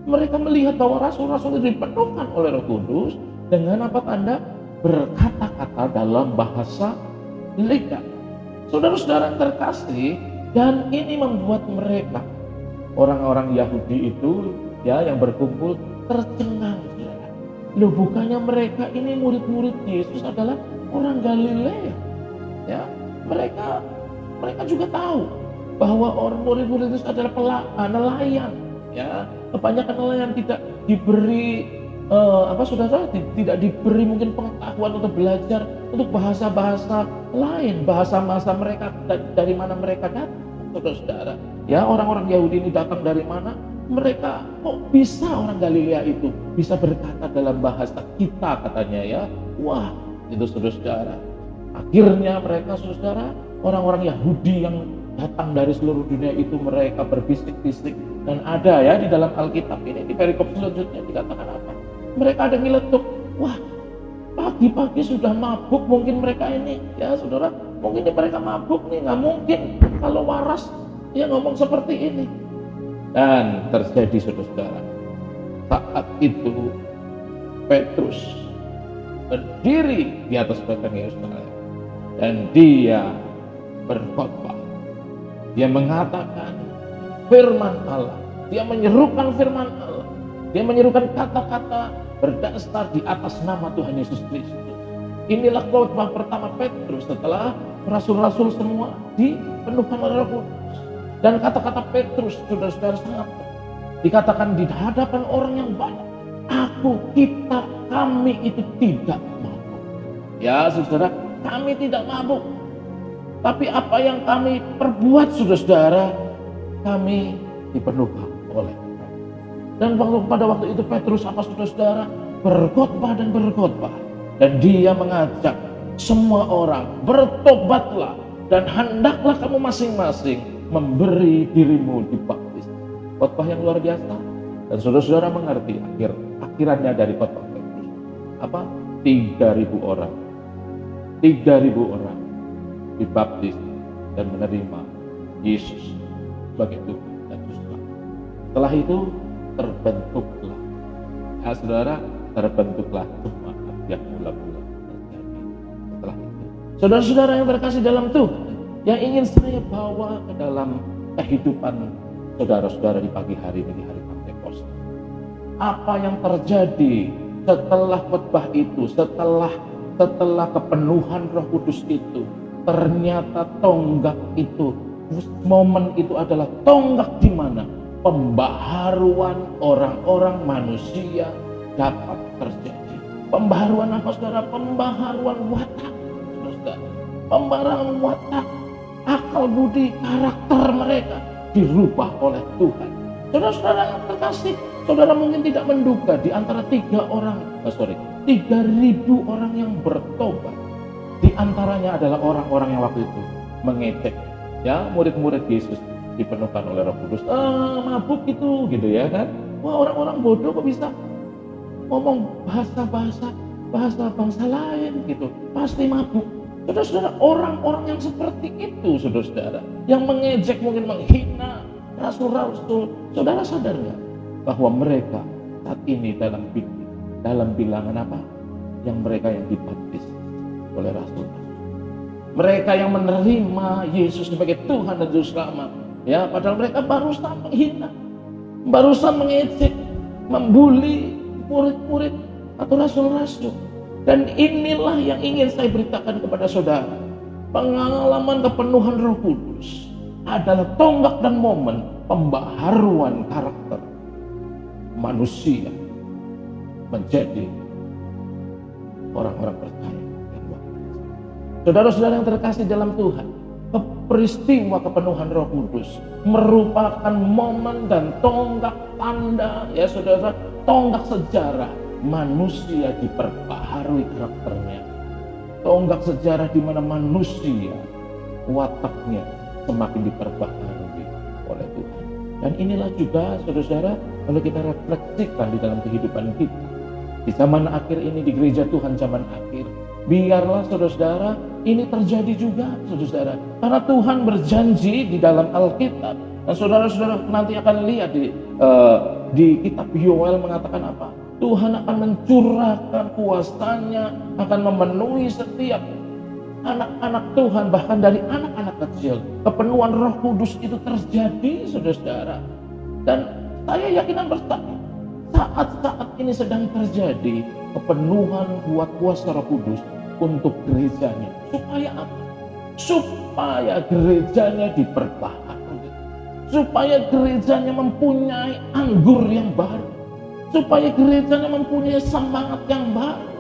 Mereka melihat bahwa rasul-rasul itu dipenuhkan oleh Roh Kudus dengan apa tanda? Berkata-kata dalam bahasa lidah. Saudara-saudara terkasih, dan ini membuat mereka, orang-orang Yahudi itu yang berkumpul, tercengang. Loh, bukannya mereka ini murid-murid Yesus adalah orang Galilea? Mereka juga tahu bahwa orang murid-murid Yesus adalah nelayan. Kebanyakan nelayan tidak diberi saudara, tidak diberi mungkin pengetahuan untuk belajar untuk bahasa-bahasa lain, bahasa mereka dari mana mereka datang, saudara-saudara. Orang-orang Yahudi ini datang dari mana? Mereka kok bisa orang Galilea itu bisa berkata dalam bahasa kita, katanya Wah, itu saudara-saudara. Akhirnya mereka, saudara, orang-orang Yahudi yang datang dari seluruh dunia itu, mereka berbisik-bisik. Dan ada di dalam Alkitab ini, di perikop selanjutnya dikatakan apa? Mereka ada nyeletuk, wah, pagi-pagi sudah mabuk mungkin mereka ini, saudara. Mungkin mereka mabuk nih, nggak mungkin kalau waras ngomong seperti ini. Dan terjadi, saudara-saudara, saat itu Petrus berdiri di atas loteng Yerusalem dan dia berkhotbah. Dia mengatakan firman Allah, dia menyerukan firman Allah, dia menyerukan kata-kata berdasar di atas nama Tuhan Yesus Kristus. Inilah khotbah pertama Petrus setelah rasul-rasul semua dipenuhkan oleh Roh Kudus. Dan kata-kata Petrus, saudara-saudara, sangat dikatakan di hadapan orang yang banyak, kami itu tidak mabuk. Saudara, kami tidak mabuk. Tapi apa yang kami perbuat, saudara-saudara, kami dipenuhkan oleh Roh. Dan pada waktu itu Petrus, saudara-saudara, berkhotbah dan berkhotbah. Dan dia mengajak semua orang, bertobatlah dan hendaklah kamu masing-masing memberi dirimu dibaptis. Khotbah yang luar biasa. Dan saudara-saudara mengerti akhirannya dari khotbah Petrus. Apa? 3.000 orang. 3.000 orang dibaptis dan menerima Yesus sebagai Tuhan dan Juru Selamat. Setelah itu terbentuklah, ya saudara, terbentuklah jemaat yang mula-mula terjadi. Setelah itu, saudara-saudara yang terkasih dalam Tuhan, yang ingin saya bawa ke dalam kehidupan saudara-saudara di pagi hari ini, di hari Pentakosta. Apa yang terjadi setelah khotbah itu, setelah kepenuhan Roh Kudus itu, ternyata tonggak itu, momen itu adalah tonggak di mana pembaharuan orang-orang manusia dapat terjadi. Pembaharuan apa saudara? Pembaharuan watak, saudara. Pembaharuan watak, akal budi, karakter mereka dirubah oleh Tuhan. Saudara-saudara yang terkasih, saudara mungkin tidak menduga di antara 3.000 orang yang bertobat, di antaranya adalah orang-orang yang waktu itu mengejek, ya, murid-murid Yesus dipenuhkan oleh Roh Kudus. Mabuk gitu ya kan? Wah, orang-orang bodoh kok bisa ngomong bahasa bangsa lain gitu, pasti mabuk. Saudara-saudara, orang-orang yang seperti itu, saudara-saudara, yang mengejek, mungkin menghina rasul-rasul, saudara sadar nggak bahwa mereka saat ini dalam bilangan apa? Yang mereka yang dibaptis oleh rasul-rasul. Mereka yang menerima Yesus sebagai Tuhan dan Juru Selamat. Ya, padahal mereka barusan menghina, barusan mengejek, membuli murid-murid atau rasul-rasul. Dan inilah yang ingin saya beritakan kepada saudara. Pengalaman kepenuhan Roh Kudus adalah tonggak dan momen pembaharuan karakter manusia menjadi orang-orang percaya. Saudara-saudara yang terkasih dalam Tuhan, peristiwa kepenuhan Roh Kudus merupakan momen dan tonggak tanda, ya saudara, tonggak sejarah manusia diperbaharui karakternya. Tonggak sejarah di mana manusia wataknya semakin diperbaharui oleh Tuhan. Dan inilah juga saudara-saudara, kalau kita refleksikan di dalam kehidupan kita di zaman akhir ini, di gereja Tuhan zaman akhir, biarlah saudara-saudara ini terjadi juga, saudara-saudara, karena Tuhan berjanji di dalam Alkitab, dan saudara-saudara nanti akan lihat di kitab Yoel mengatakan apa? Tuhan akan mencurahkan kuasanya, akan memenuhi setiap anak-anak Tuhan, bahkan dari anak-anak kecil. Kepenuhan Roh Kudus itu terjadi, saudara-saudara. Dan saya yakin dan percaya, saat-saat ini sedang terjadi kepenuhan buat kuasa Roh Kudus untuk gerejanya. Supaya apa? Supaya gerejanya diperbaharui. Supaya gerejanya mempunyai anggur yang baru. Supaya gerejanya mempunyai semangat yang baru.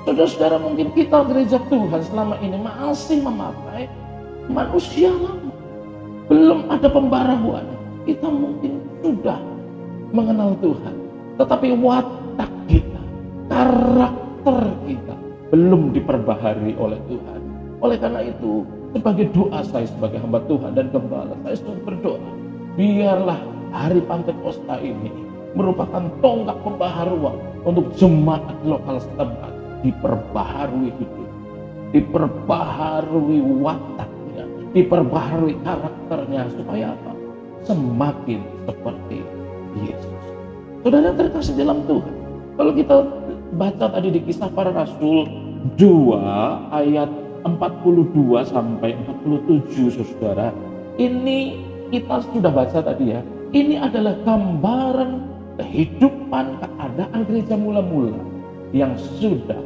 Saudara-saudara, mungkin kita gereja Tuhan selama ini masih memakai manusia lama. Belum ada pembaharuan. Kita mungkin sudah mengenal Tuhan, tetapi watak kita, karakter kita belum diperbaharui oleh Tuhan. Oleh karena itu, sebagai doa saya sebagai hamba Tuhan dan gembala, saya selalu berdoa, biarlah hari Pentakosta ini merupakan tonggak pembaharuan untuk jemaat lokal setempat, diperbaharui hidup, diperbaharui wataknya, diperbaharui karakternya, supaya apa? Semakin seperti Yesus. Saudara terkasih dalam Tuhan, kalau kita baca tadi di Kisah Para Rasul 2 ayat 42 sampai 47, saudara, ini kita sudah baca tadi ya. Ini adalah gambaran kehidupan keadaan gereja mula-mula yang sudah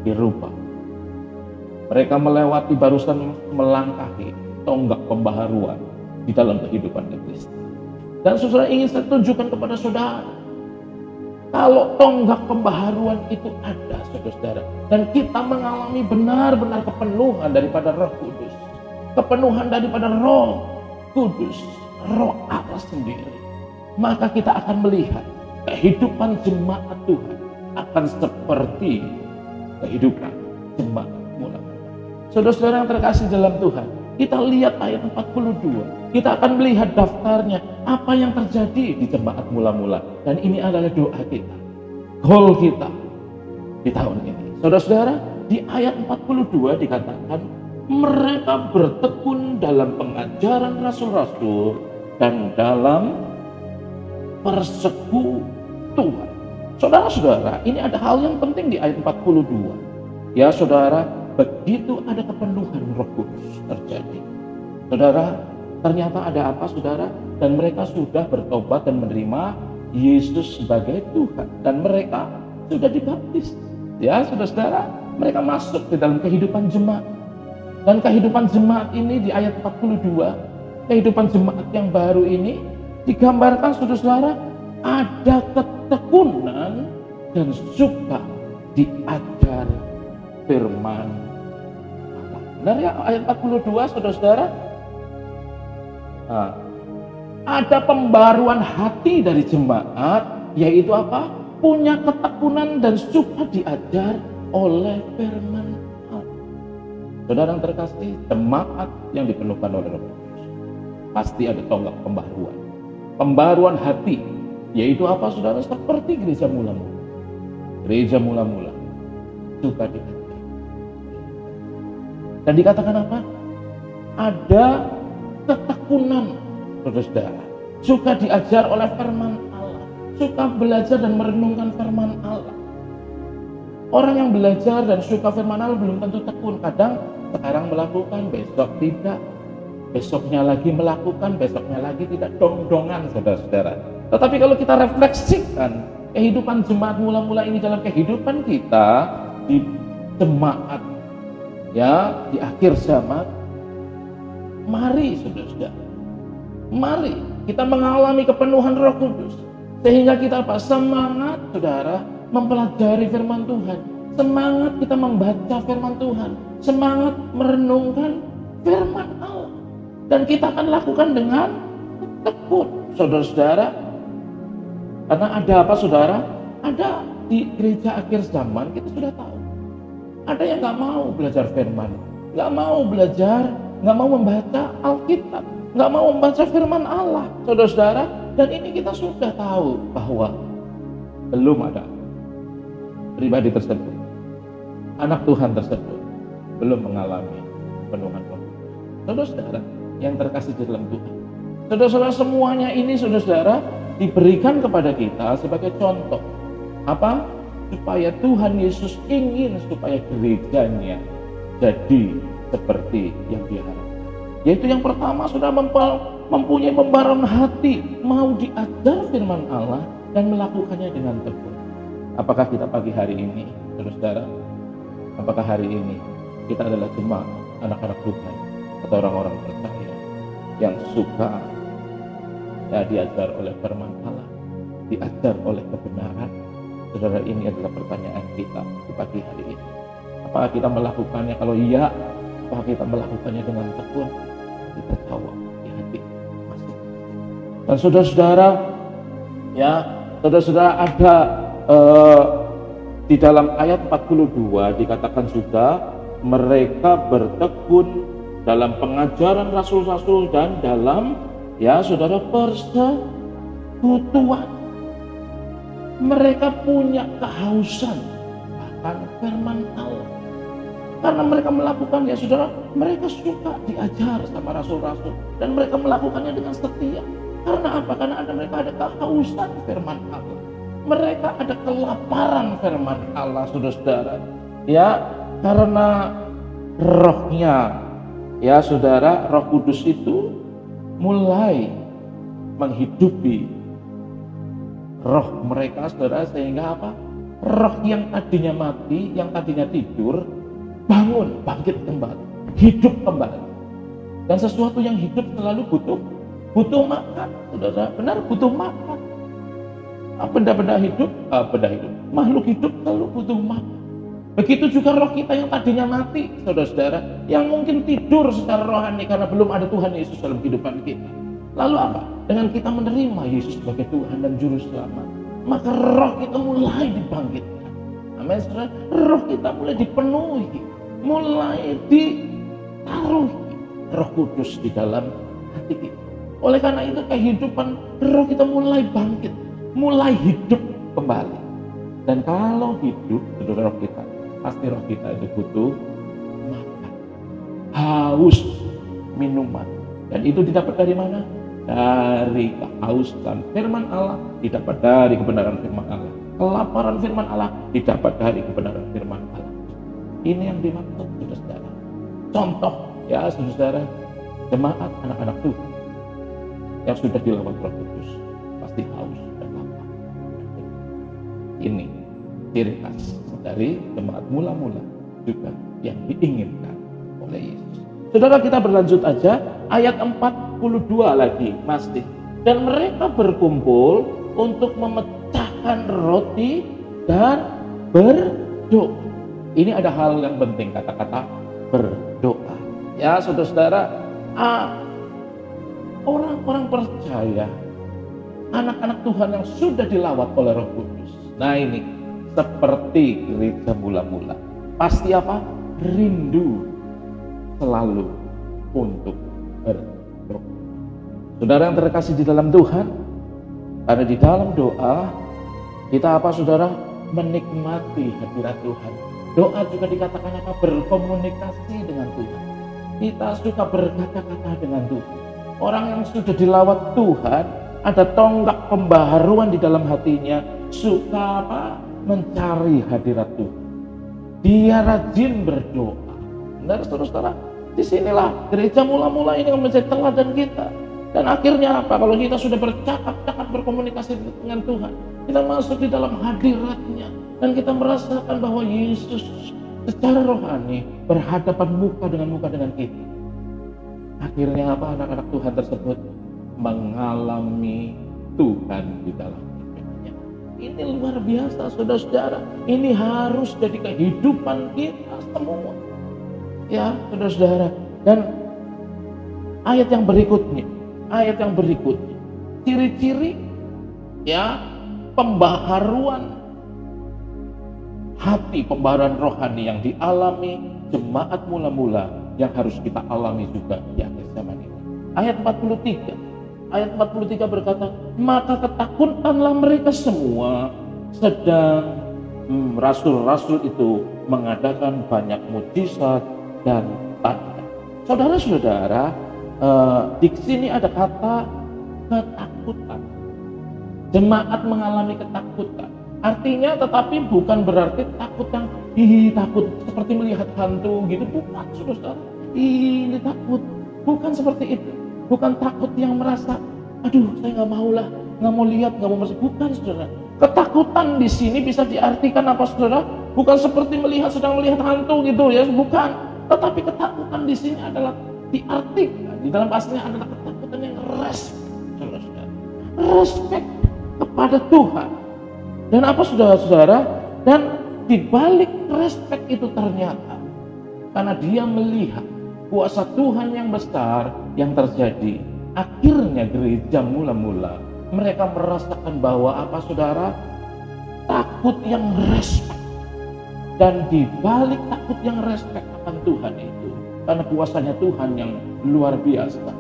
dirubah. Mereka melewati, barusan melangkahi tonggak pembaharuan di dalam kehidupan Kristen. Dan saudara, ingin saya tunjukkan kepada saudara, kalau tonggak pembaharuan itu ada, saudara, dan kita mengalami benar-benar kepenuhan daripada Roh Kudus, kepenuhan daripada Roh Kudus, Roh Allah sendiri, maka kita akan melihat kehidupan jemaat Tuhan akan seperti kehidupan jemaat mula-mula. Saudara-saudara yang terkasih dalam Tuhan, kita lihat ayat 42. Kita akan melihat daftarnya, apa yang terjadi di jemaat mula-mula. Dan ini adalah doa kita, goal kita di tahun ini. Saudara-saudara, di ayat 42 dikatakan, mereka bertekun dalam pengajaran rasul-rasul dan dalam persekutuan. Saudara-saudara, ini ada hal yang penting di ayat 42. Ya saudara, begitu ada kepenuhan Roh Kudus terjadi. Saudara, ternyata ada apa saudara? Dan mereka sudah bertobat dan menerima Yesus sebagai Tuhan. Dan mereka sudah dibaptis. Ya saudara-saudara, mereka masuk ke dalam kehidupan jemaat. Dan kehidupan jemaat ini di ayat 42, kehidupan jemaat yang baru ini digambarkan saudara-saudara, ada ketekunan dan suka diajar firman Allah. Benar ya, ayat 42 saudara-saudara, ada pembaruan hati dari jemaat, yaitu apa? Punya ketekunan dan suka diajar oleh firman Allah. Saudara yang terkasih, jemaat yang dipenuhkan oleh Roh Kudus pasti ada tonggak pembaruan. Pembaruan hati, yaitu apa saudara? Seperti gereja mula-mula. Gereja mula-mula suka diajar. Dan dikatakan apa? Ada ketekunan, saudara-saudara. Suka diajar oleh firman Allah. Suka belajar dan merenungkan firman Allah. Orang yang belajar dan suka firman Allah belum tentu tekun. Kadang sekarang melakukan, besok tidak. Besoknya lagi melakukan, besoknya lagi tidak. Dong-dongan, saudara-saudara. Tetapi kalau kita refleksikan kehidupan jemaat mula-mula ini dalam kehidupan kita di jemaat, ya, di akhir zaman, mari saudara-saudara, mari kita mengalami kepenuhan Roh Kudus, sehingga kita apa? Semangat saudara mempelajari firman Tuhan, semangat kita membaca firman Tuhan, semangat merenungkan firman Allah, dan kita akan lakukan dengan tekun, saudara-saudara. Karena ada apa saudara? Ada di gereja akhir zaman, kita sudah tahu, ada yang nggak mau belajar firman, nggak mau belajar, nggak mau membaca Alkitab, nggak mau membaca firman Allah, saudara-saudara. Dan ini kita sudah tahu bahwa belum ada pribadi tersebut, anak Tuhan tersebut belum mengalami penuhan Roh Kudus. Saudara-saudara yang terkasih di dalam Tuhan, saudara-saudara, semuanya ini saudara-saudara diberikan kepada kita sebagai contoh. Apa? Supaya Tuhan Yesus ingin supaya gerejanya jadi seperti yang Dia harapkan. Yaitu yang pertama, sudah mempunyai pembaruan hati, mau diajar firman Allah dan melakukannya dengan tekun. Apakah kita pagi hari ini, saudara-saudara, apakah hari ini kita adalah jemaat anak-anak Tuhan atau orang-orang percaya yang suka diajar oleh firman Allah, diajar oleh kebenaran? Saudara, ini adalah pertanyaan kita di pagi hari ini. Apakah kita melakukannya? Kalau iya, apakah kita melakukannya dengan tekun? Kita jawab di hati masing-masing. Dan saudara-saudara, ya, saudara-saudara, ada di dalam ayat 42 dikatakan juga mereka bertekun dalam pengajaran rasul-rasul dan dalam, ya saudara, persekutuan. Mereka punya kehausan akan firman Allah. Karena mereka melakukan, ya saudara, mereka suka diajar sama rasul-rasul dan mereka melakukannya dengan setia. Karena apa? Karena mereka ada kehausan firman Allah. Mereka ada kelaparan firman Allah, saudara-saudara. Ya, karena rohnya, ya saudara, Roh Kudus itu mulai menghidupi roh mereka, saudara, sehingga apa? Roh yang tadinya mati, yang tadinya tidur, bangun, bangkit kembali, hidup kembali. Dan sesuatu yang hidup selalu butuh makan, saudara. Benar, butuh makan. Benda-benda hidup, makhluk hidup selalu butuh makan. Begitu juga roh kita yang tadinya mati, saudara-saudara, yang mungkin tidur secara rohani karena belum ada Tuhan Yesus dalam kehidupan kita. Lalu apa? Dengan kita menerima Yesus sebagai Tuhan dan Juru Selamat, maka roh kita mulai dibangkitkan. Amin, saudara. Roh kita mulai dipenuhi, mulai ditaruhi Roh Kudus di dalam hati kita. Oleh karena itu kehidupan roh kita mulai bangkit, mulai hidup kembali. Dan kalau hidup saudara, roh kita, pasti roh kita itu butuh makan, haus minuman. Dan itu didapat dari mana? Dari kehausan firman Allah, didapat dari kebenaran firman Allah. Kelaparan firman Allah didapat dari kebenaran firman Allah. Ini yang dimaksud, saudara. Contoh ya saudara, jemaat anak-anak Tuhan yang sudah dilawat Roh Kudus pasti haus dan lapar. Ini ciri khas dari jemaat mula-mula juga yang diinginkan oleh Yesus. Saudara, kita berlanjut aja ayat 42 lagi masih. Dan mereka berkumpul untuk memecahkan roti dan berdoa. Ini ada hal yang penting, kata-kata berdoa. Ya saudara-saudara, orang-orang percaya, anak-anak Tuhan yang sudah dilawat oleh Roh Kudus. Nah ini seperti gereja mula-mula, pasti apa? Rindu selalu untuk berdoa. Saudara yang terkasih di dalam Tuhan, karena di dalam doa kita apa saudara? Menikmati hadirat Tuhan. Doa juga dikatakan apa? Berkomunikasi dengan Tuhan. Kita suka berkata-kata dengan Tuhan. Orang yang sudah dilawat Tuhan, ada tonggak pembaharuan di dalam hatinya, suka apa? Mencari hadirat Tuhan. Dia rajin berdoa. Benar saudara-saudara? Disinilah gereja mula-mula ini yang menjadi teladan kita. Dan akhirnya apa? Kalau kita sudah bercakap-cakap, berkomunikasi dengan Tuhan, kita masuk di dalam hadiratnya, dan kita merasakan bahwa Yesus secara rohani berhadapan muka dengan kita. Akhirnya apa? Anak-anak Tuhan tersebut mengalami Tuhan di dalam hidupnya. Ini luar biasa saudara-saudara. Ini harus jadi kehidupan kita semua. Ya saudara-saudara. Dan ayat yang berikutnya, ciri-ciri ya pembaharuan hati, pembaharuan rohani yang dialami jemaat mula-mula yang harus kita alami juga di akhir zaman ini. Ayat 43 berkata, maka ketakutanlah mereka semua, sedang rasul-rasul itu mengadakan banyak mujizat dan tanda. Saudara-saudara, di sini ada kata ketakutan. Jemaat mengalami ketakutan. Artinya tetapi bukan berarti takut yang takut seperti melihat hantu gitu, bukan saudara. Ini takut bukan seperti itu. Bukan takut yang merasa, aduh saya nggak mau lah, nggak mau lihat, nggak mau merasa. Bukan saudara. Ketakutan di sini bisa diartikan apa saudara? Bukan seperti sedang melihat hantu gitu ya, bukan. Tetapi ketakutan di sini adalah diartikan di dalam aslinya adalah ketakutan yang respect, saudara. Respect kepada Tuhan. Dan apa saudara-saudara? Dan di balik respect itu ternyata karena dia melihat kuasa Tuhan yang besar yang terjadi, akhirnya gereja mula-mula mereka merasakan bahwa apa saudara? Takut yang respect. Dan di balik takut yang respect akan Tuhan itu, karena kuasanya Tuhan yang luar biasa,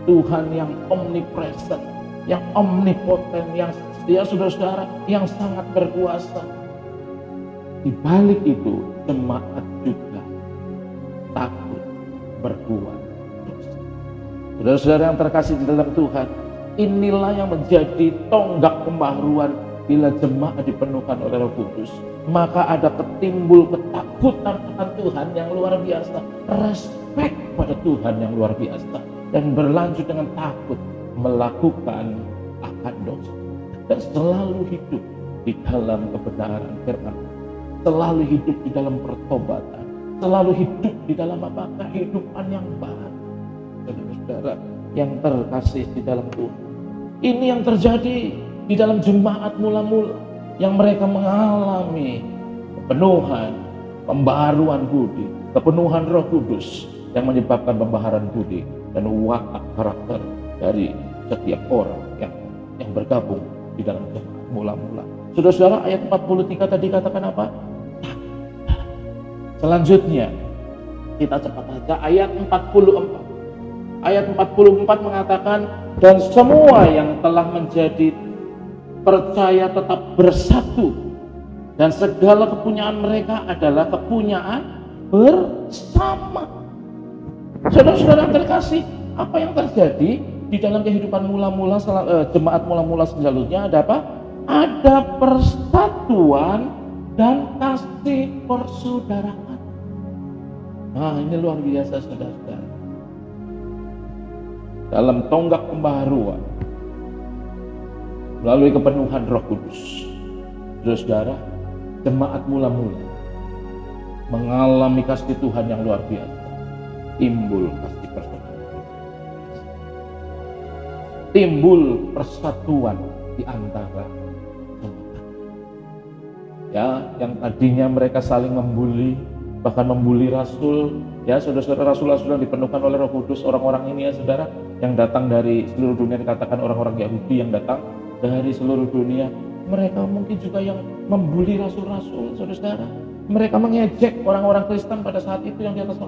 Tuhan yang omnipresent, yang omnipotent, yang dia saudara-saudara yang sangat berkuasa. Di balik itu jemaat juga takut berbuat dosa. Saudara-saudara yang terkasih di dalam Tuhan, inilah yang menjadi tonggak pembaharuan bila jemaat dipenuhkan oleh Roh Kudus. Maka ada ketimbul ketakutan akan Tuhan yang luar biasa, respect pada Tuhan yang luar biasa, dan berlanjut dengan takut melakukan akan dosa, dan selalu hidup di dalam kebenaran firman, selalu hidup di dalam pertobatan, selalu hidup di dalam apa? Kehidupan yang baru. Saudara-saudara yang terkasih di dalam Tuhan, ini yang terjadi di dalam jemaat mula-mula yang mereka mengalami kepenuhan, pembaharuan budi, kepenuhan Roh Kudus yang menyebabkan pembaharuan budi dan watak karakter dari setiap orang yang bergabung di dalam jemaat mula-mula. Saudara-saudara, ayat 43 tadi katakan apa? Selanjutnya kita cepat saja ayat 44. Ayat 44 mengatakan, dan semua yang telah menjadi percaya tetap bersatu, dan segala kepunyaan mereka adalah kepunyaan bersama. Saudara-saudara terkasih, apa yang terjadi di dalam kehidupan mula-mula jemaat mula-mula selanjutnya ada apa? Ada persatuan dan kasih persaudaraan. Nah, ini luar biasa saudara-saudara. Dalam tonggak pembaharuan melalui kepenuhan Roh Kudus, saudara-saudara, jemaat mula-mula mengalami kasih Tuhan yang luar biasa. Timbul kasih persaudaraan, timbul persatuan di antara jemaat. Ya, yang tadinya mereka saling membuli, bahkan membuli rasul, ya saudara-saudara, rasul-rasul yang dipenuhkan oleh Roh Kudus, orang-orang ini ya saudara, yang datang dari seluruh dunia, dikatakan orang-orang Yahudi yang datang dari seluruh dunia, mereka mungkin juga yang membuli rasul-rasul, saudara-saudara. Mereka mengejek orang-orang Kristen pada saat itu yang di atas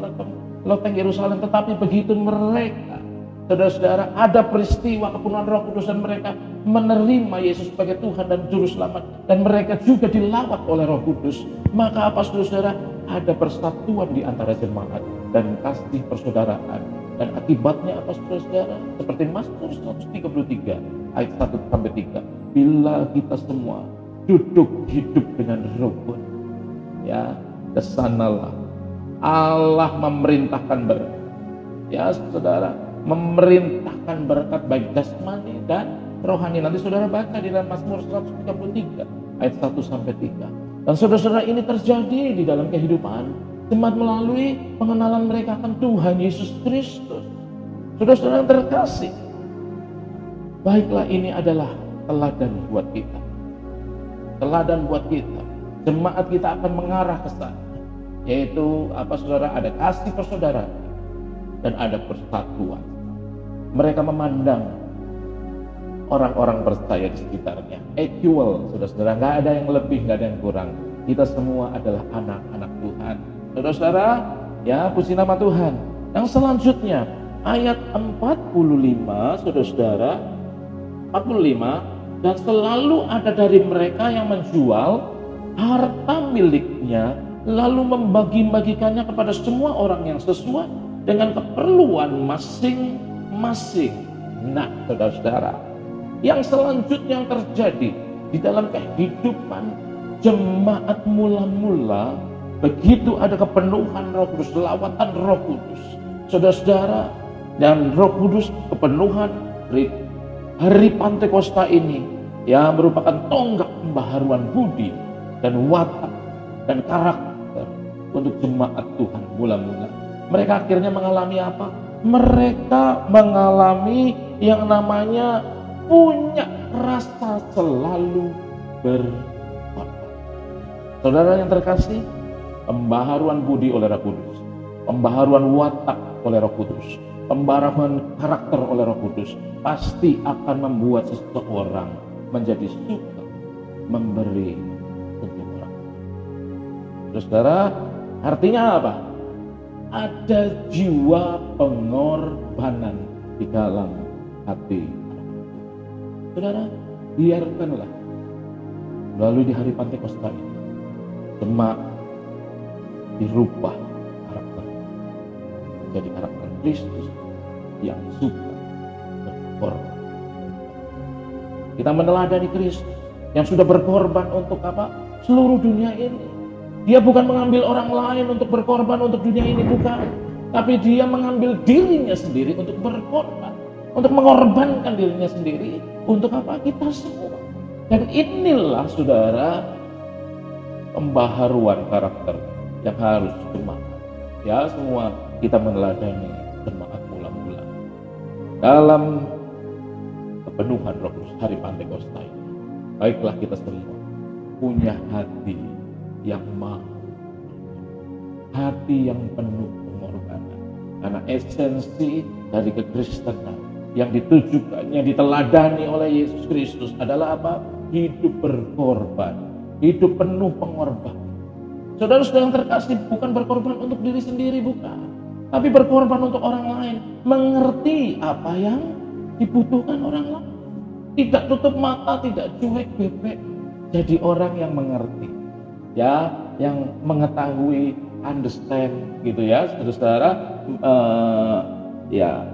loteng Yerusalem. Tetapi begitu mereka, saudara-saudara, ada peristiwa kepenuhan Roh Kudus dan mereka menerima Yesus sebagai Tuhan dan Juru Selamat, dan mereka juga dilawat oleh Roh Kudus, maka apa saudara-saudara? Ada persatuan di antara jemaat dan kasih persaudaraan. Dan akibatnya apa saudara-saudara? Seperti Mazmur 133 ayat 1-3. Bila kita semua duduk hidup dengan rukun, ya, kesanalah Allah memerintahkan berkat. Ya saudara, memerintahkan berkat baik jasmani dan rohani. Nanti saudara baca di dalam Mazmur 133 ayat 1-3. Dan saudara-saudara, ini terjadi di dalam kehidupan jemaat melalui pengenalan mereka akan Tuhan Yesus Kristus. Saudara-saudara yang terkasih, baiklah, ini adalah teladan buat kita. Teladan buat kita. Jemaat kita akan mengarah ke sana, yaitu apa saudara? Ada kasih persaudaraan dan ada persatuan. Mereka memandang orang-orang percaya di sekitarnya equal, saudara-saudara, nggak ada yang lebih, nggak ada yang kurang. Kita semua adalah anak-anak Tuhan, saudara-saudara. Ya, puji nama Tuhan. Yang selanjutnya ayat 45, saudara-saudara, 45, dan selalu ada dari mereka yang menjual harta miliknya lalu membagi-bagikannya kepada semua orang yang sesuai dengan keperluan masing-masing. Nah, saudara-saudara, yang selanjutnya yang terjadi di dalam kehidupan jemaat mula-mula, begitu ada kepenuhan Roh Kudus, lawatan Roh Kudus, saudara-saudara, dan Roh Kudus, kepenuhan hari Pantekosta ini, ya, merupakan tonggak pembaharuan budi dan watak dan karakter untuk jemaat Tuhan mula-mula. Mereka akhirnya mengalami apa? Mereka mengalami yang namanya punya rasa selalu berkorban. Saudara yang terkasih, pembaharuan budi oleh Roh Kudus, pembaharuan watak oleh Roh Kudus, pembaharuan karakter oleh Roh Kudus pasti akan membuat seseorang menjadi suka memberi untuk orang. Saudara, artinya apa? Ada jiwa pengorbanan di dalam hati. Saudara, biarkanlah melalui di hari Pantekosta ini jemaat dirubah karakter menjadi karakter Kristus yang suka berkorban. Kita meneladani Kristus yang sudah berkorban untuk apa? Seluruh dunia ini. Dia bukan mengambil orang lain untuk berkorban untuk dunia ini, bukan. Tapi dia mengambil dirinya sendiri untuk berkorban, untuk mengorbankan dirinya sendiri untuk apa? Kita semua. Dan inilah saudara pembaharuan karakter yang harus jemaat. Ya, semua kita meneladani jemaat mula-mula dalam kepenuhan Roh Kudus hari Pantekosta ini. Baiklah, kita semua punya hati yang mau, hati yang penuh pengorbanan, karena esensi dari kekristenan yang ditujukan, yang diteladani oleh Yesus Kristus adalah apa? Hidup berkorban, hidup penuh pengorbanan. Saudara-saudara yang terkasih, bukan berkorban untuk diri sendiri, bukan, tapi berkorban untuk orang lain, mengerti apa yang dibutuhkan orang lain. Tidak tutup mata, tidak cuek bebek. Jadi orang yang mengerti, ya, yang mengetahui, understand, gitu ya, saudara. Ya,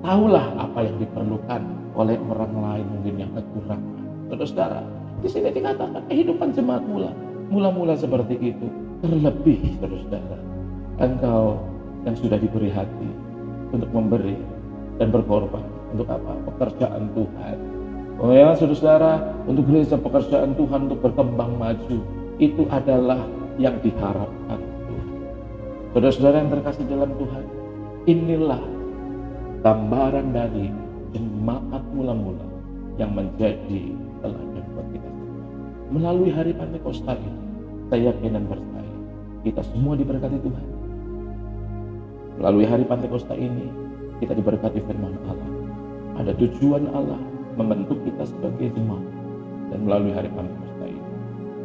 tahulah apa yang diperlukan oleh orang lain mungkin yang kekurangan. Saudara, di sini dikatakan kehidupan jemaat mula seperti itu. Terlebih, saudara, engkau yang sudah diberi hati untuk memberi dan berkorban untuk apa? Pekerjaan Tuhan. Oh ya, saudara, untuk gereja pekerjaan Tuhan untuk berkembang maju, itu adalah yang diharapkan Tuhan. Saudara-saudara yang terkasih dalam Tuhan, inilah gambaran dari jemaat mula yang menjadi teladan buat kita semua. Melalui hari Pentakosta ini, saya yakin dan percaya kita semua diberkati Tuhan. Melalui hari Pentakosta ini, kita diberkati firman Allah. Ada tujuan Allah membentuk kita sebagai jemaat. Dan melalui hari Pentakosta ini,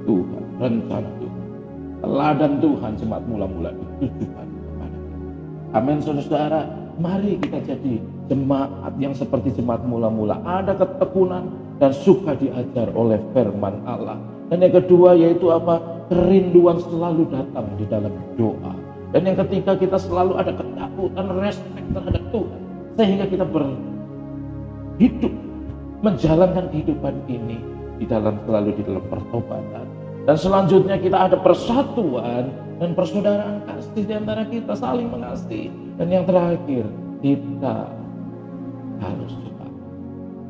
Tuhan, rencana Tuhan, teladan Tuhan jemaat mula ditujukan kepada kita. Amin, saudara. Mari kita jadi jemaat yang seperti jemaat mula. Ada ketekunan dan suka diajar oleh firman Allah. Dan yang kedua yaitu apa? Kerinduan selalu datang di dalam doa. Dan yang ketiga, kita selalu ada ketakutan, respect terhadap Tuhan. Sehingga kita berhidup, menjalankan kehidupan ini selalu di dalam pertobatan. Dan selanjutnya kita ada persatuan dan persaudaraan kasih di antara kita, saling mengasihi. Dan yang terakhir, kita harus juga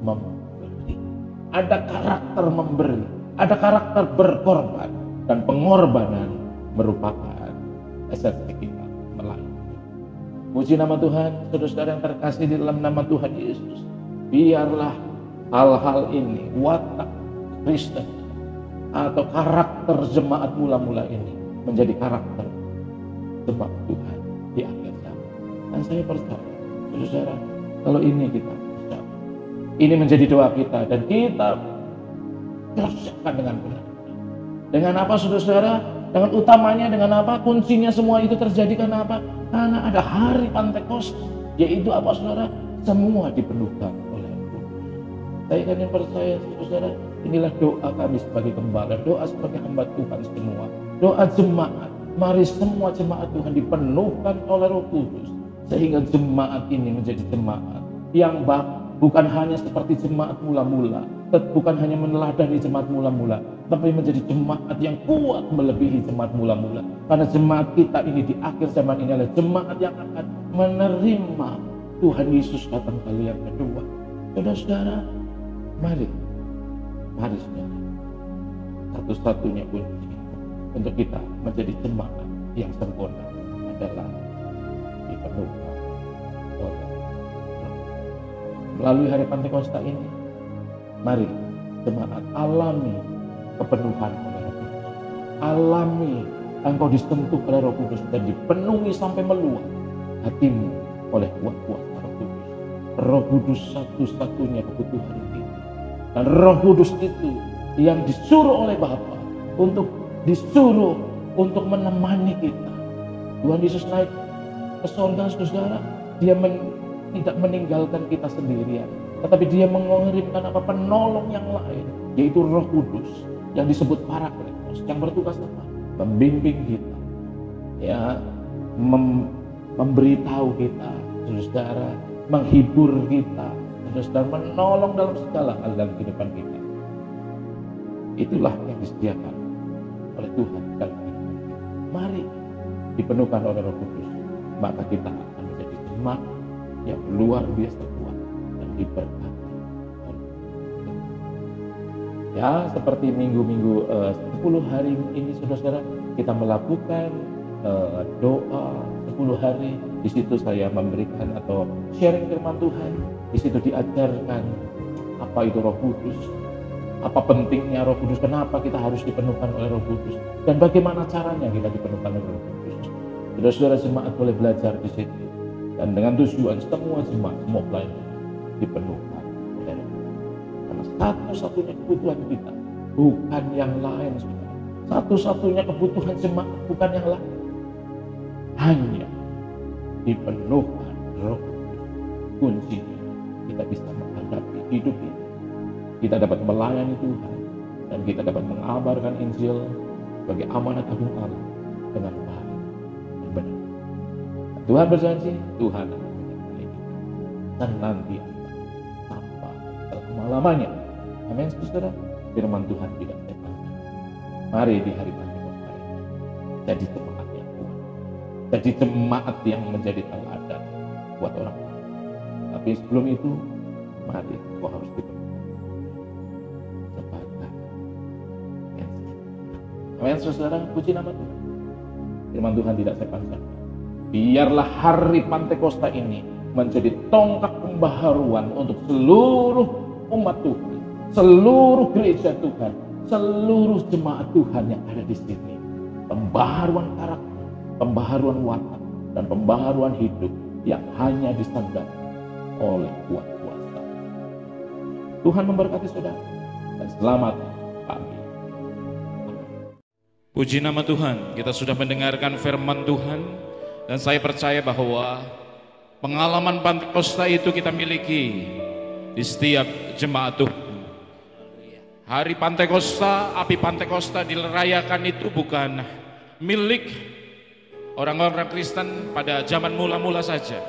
memberi. Ada karakter memberi, ada karakter berkorban, dan pengorbanan merupakan esensi kita melayani. Puji nama Tuhan, saudara-saudara yang terkasih di dalam nama Tuhan Yesus. Biarlah hal-hal ini, watak Kristen atau karakter jemaat mula ini menjadi karakter jemaat Tuhan di akhir zaman. Dan saya percaya, saudara, kalau ini kita percaya, ini menjadi doa kita dan kita kerjakan dengan benar. Dengan apa, saudara? Dengan utamanya, dengan apa? Kuncinya semua itu terjadi karena apa? Karena ada hari Pentakosta, yaitu apa, saudara? Semua dipenuhkan oleh Tuhan. Saya kan yang percaya, saudara, inilah doa kami sebagai gembala, doa sebagai hamba Tuhan semua, doa jemaat. Mari semua jemaat Tuhan dipenuhkan oleh Roh Kudus, sehingga jemaat ini menjadi jemaat yang bukan hanya seperti jemaat mula, bukan hanya meneladani jemaat mula, tapi menjadi jemaat yang kuat melebihi jemaat mula. Karena jemaat kita ini di akhir zaman ini adalah jemaat yang akan menerima Tuhan Yesus datang kali yang kedua. Saudara-saudara, mari saudara, satu-satunya kunci untuk kita menjadi jemaat yang sempurna adalah dipenuhkan oleh Roh. Melalui hari Pentakosta ini, mari jemaat alami kepenuhan oleh Roh Kudus. Alami engkau disentuh oleh Roh Kudus dan dipenuhi sampai meluap hatimu oleh kuasa Roh Kudus. Roh Kudus satu-satunya kebutuhan kita. Dan Roh Kudus itu yang disuruh oleh Bapa disuruh untuk menemani kita. Tuhan Yesus naik ke surga, saudara, dia tidak meninggalkan kita sendirian, tetapi dia mengirimkan penolong yang lain, yaitu Roh Kudus yang disebut Parakletos, yang bertugas apa? Membimbing kita, ya, memberitahu kita, saudara, menghibur kita, saudara, menolong dalam segala hal dalam kehidupan kita. Itulah yang disediakan oleh Tuhan dalam kehidupan kita. Mari dipenuhkan oleh Roh Kudus, maka kita akan menjadi jemaat yang luar biasa kuat dan diberkati oleh Tuhan. Ya, seperti minggu-minggu 10 hari ini, saudara-saudara, kita melakukan doa 10 hari. Di situ saya memberikan atau sharing firman Tuhan. Di situ diajarkan apa itu Roh Kudus, apa pentingnya Roh Kudus, kenapa kita harus dipenuhkan oleh Roh Kudus, dan bagaimana caranya kita dipenuhkan oleh Roh Kudus. Saudara-saudara jemaat boleh belajar di situ, dan dengan tujuan semua jemaat, semua pelayan dipenuhkan oleh Roh Kudus. Karena satu-satunya kebutuhan kita bukan yang lain, saudara. Satu-satunya kebutuhan jemaat bukan yang lain, hanya dipenuhkan Roh Kudus. Kuncinya kita bisa menghadapi hidup ini. Kita dapat melayani Tuhan dan kita dapat mengabarkan Injil sebagai amanat agung Allah dengan baik dan benar. Tuhan berjanji, Tuhan akan menyertai kita senantiasa sampai selama-lamanya. Amin, saudara. Firman Tuhan tidak terbatas. Mari di hari Pentakosta ini jadi jemaat yang kuat, jadi jemaat yang menjadi teladan buat orang lain. Tapi sebelum itu, mari kau harus dipenuhi sebagai yang sempurna. Amin, saudara. Puji nama Tuhan. Firman Tuhan tidak saya panjangkan. Biarlah hari Pentakosta ini menjadi tonggak pembaharuan untuk seluruh umat Tuhan, seluruh gereja Tuhan, seluruh jemaat Tuhan yang ada di sini. Pembaharuan karakter, pembaharuan watak, dan pembaharuan hidup yang hanya disandarkan oleh kuat kuasa. Tuhan memberkati saudara dan selamat pagi. Puji nama Tuhan, kita sudah mendengarkan firman Tuhan dan saya percaya bahwa pengalaman Pentakosta itu kita miliki di setiap jemaat Tuhan. Hari Pentakosta, api Pentakosta dirayakan itu bukan milik orang-orang Kristen pada zaman mula-mula saja,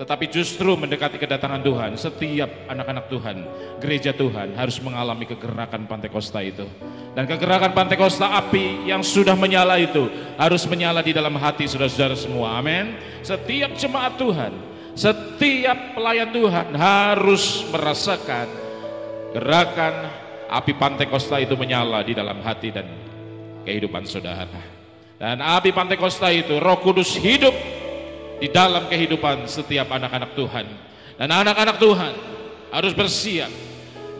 tetapi justru mendekati kedatangan Tuhan. Setiap anak-anak Tuhan, gereja Tuhan harus mengalami kegerakan Pentakosta itu. Dan kegerakan Pentakosta, api yang sudah menyala itu harus menyala di dalam hati saudara-saudara semua. Amin. Setiap jemaat Tuhan, setiap pelayan Tuhan harus merasakan gerakan api Pentakosta itu menyala di dalam hati dan kehidupan saudara. Dan api Pentakosta itu, Roh Kudus hidup di dalam kehidupan setiap anak-anak Tuhan. Dan anak-anak Tuhan harus bersiap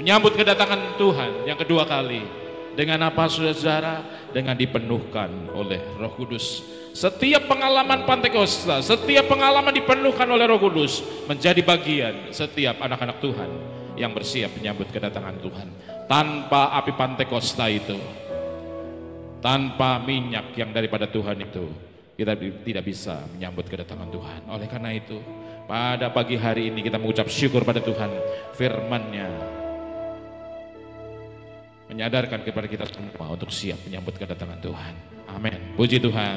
menyambut kedatangan Tuhan yang kedua kali. Dengan apa, saudara? Dengan dipenuhkan oleh Roh Kudus. Setiap pengalaman Pentakosta, setiap pengalaman dipenuhkan oleh Roh Kudus menjadi bagian setiap anak-anak Tuhan yang bersiap menyambut kedatangan Tuhan. Tanpa api Pentakosta itu, tanpa minyak yang daripada Tuhan itu, kita tidak bisa menyambut kedatangan Tuhan. Oleh karena itu, pada pagi hari ini kita mengucap syukur pada Tuhan. Firman-Nya menyadarkan kepada kita semua untuk siap menyambut kedatangan Tuhan. Amin. Puji Tuhan.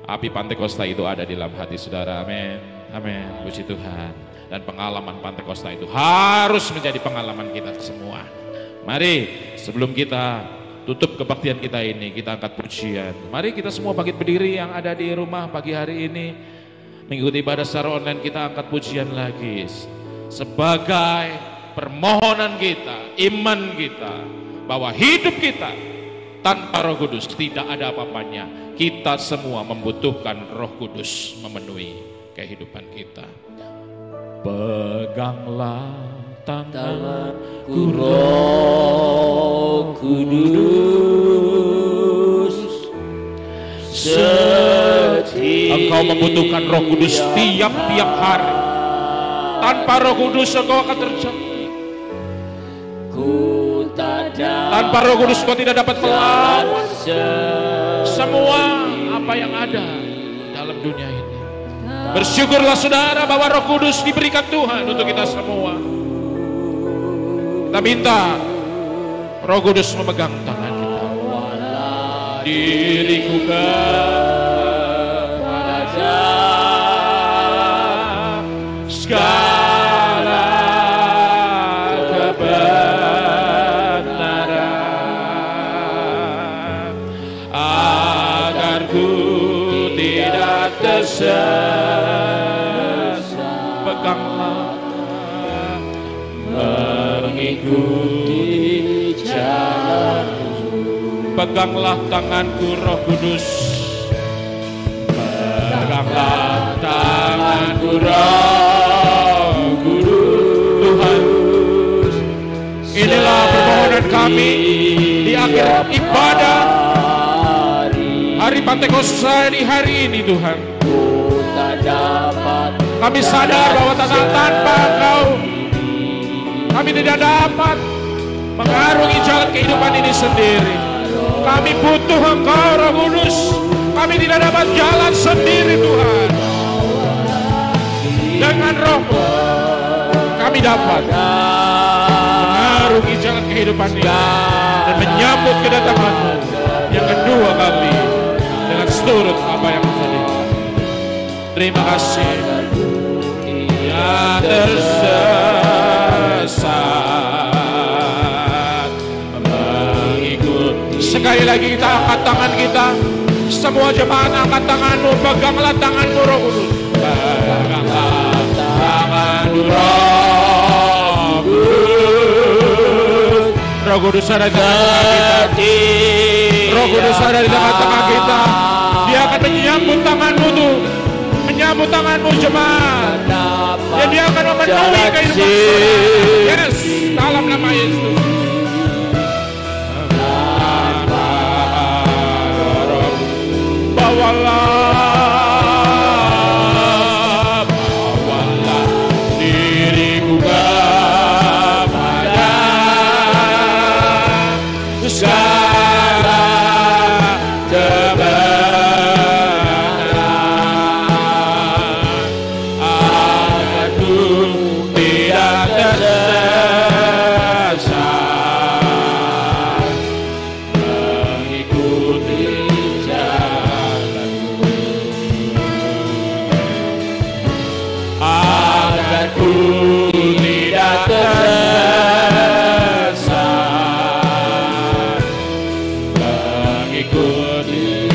Api Pentakosta itu ada di dalam hati saudara. Amin. Amin. Puji Tuhan. Dan pengalaman Pentakosta itu harus menjadi pengalaman kita semua. Mari sebelum kita tutup kebaktian kita ini, kita angkat pujian. Mari kita semua bangkit berdiri yang ada di rumah pagi hari ini. Mengikuti ibadah secara online, kita angkat pujian lagi. Sebagai permohonan kita, iman kita, bahwa hidup kita tanpa Roh Kudus tidak ada apa-apanya. Kita semua membutuhkan Roh Kudus memenuhi kehidupan kita. Peganglah tanganku Roh Kudus, engkau membutuhkan Roh Kudus tiap-tiap hari. Tanpa Roh Kudus engkau akan terjatuh. Tanpa Roh Kudus kau tidak dapat melawan semua apa yang ada dalam dunia ini. Bersyukurlah saudara bahwa Roh Kudus diberikan Tuhan untuk kita semua. Kita minta Roh Kudus memegang tangan kita. Diriku kepada segala kebenaran, agar ku tidak tersesat. Peganglah mengikuti jalanku. Peganglah tanganku Roh Kudus. Peganglah tanganku Roh Kudus. Tuhan, inilah permohonan kami di akhir ibadah hari Pentakosta di hari ini. Tuhan, kami sadar bahwa tanpa Engkau kami tidak dapat mengarungi jalan kehidupan ini sendiri. Kami butuh Engkau Roh Kudus. Kami tidak dapat jalan sendiri Tuhan. dapat mengarungi jalan kehidupan ini dan menyambut kedatangan-Mu yang kedua kali dengan seturut apa yang terjadi. Terima kasih. Yang tersesat mengikut. Sekali lagi kita angkat tangan kita. Semua jemaat angkat tanganmu, peganglah tanganmu Roh Kudus. Peganglah tanganmu Roh Kudus. Roh Kudus ada di tengah-tengah kita. Roh Kudus ada di tengah-tengah kita. Dia akan menyambut tanganmu tuh. Menyambut tanganmu jemaat. Dan dia akan memenuhi kehidupan saudara. Yes, dalam nama Yesus. Bawalah diriku kepada segala kebenaran, agar ku tidak tersesat mengikuti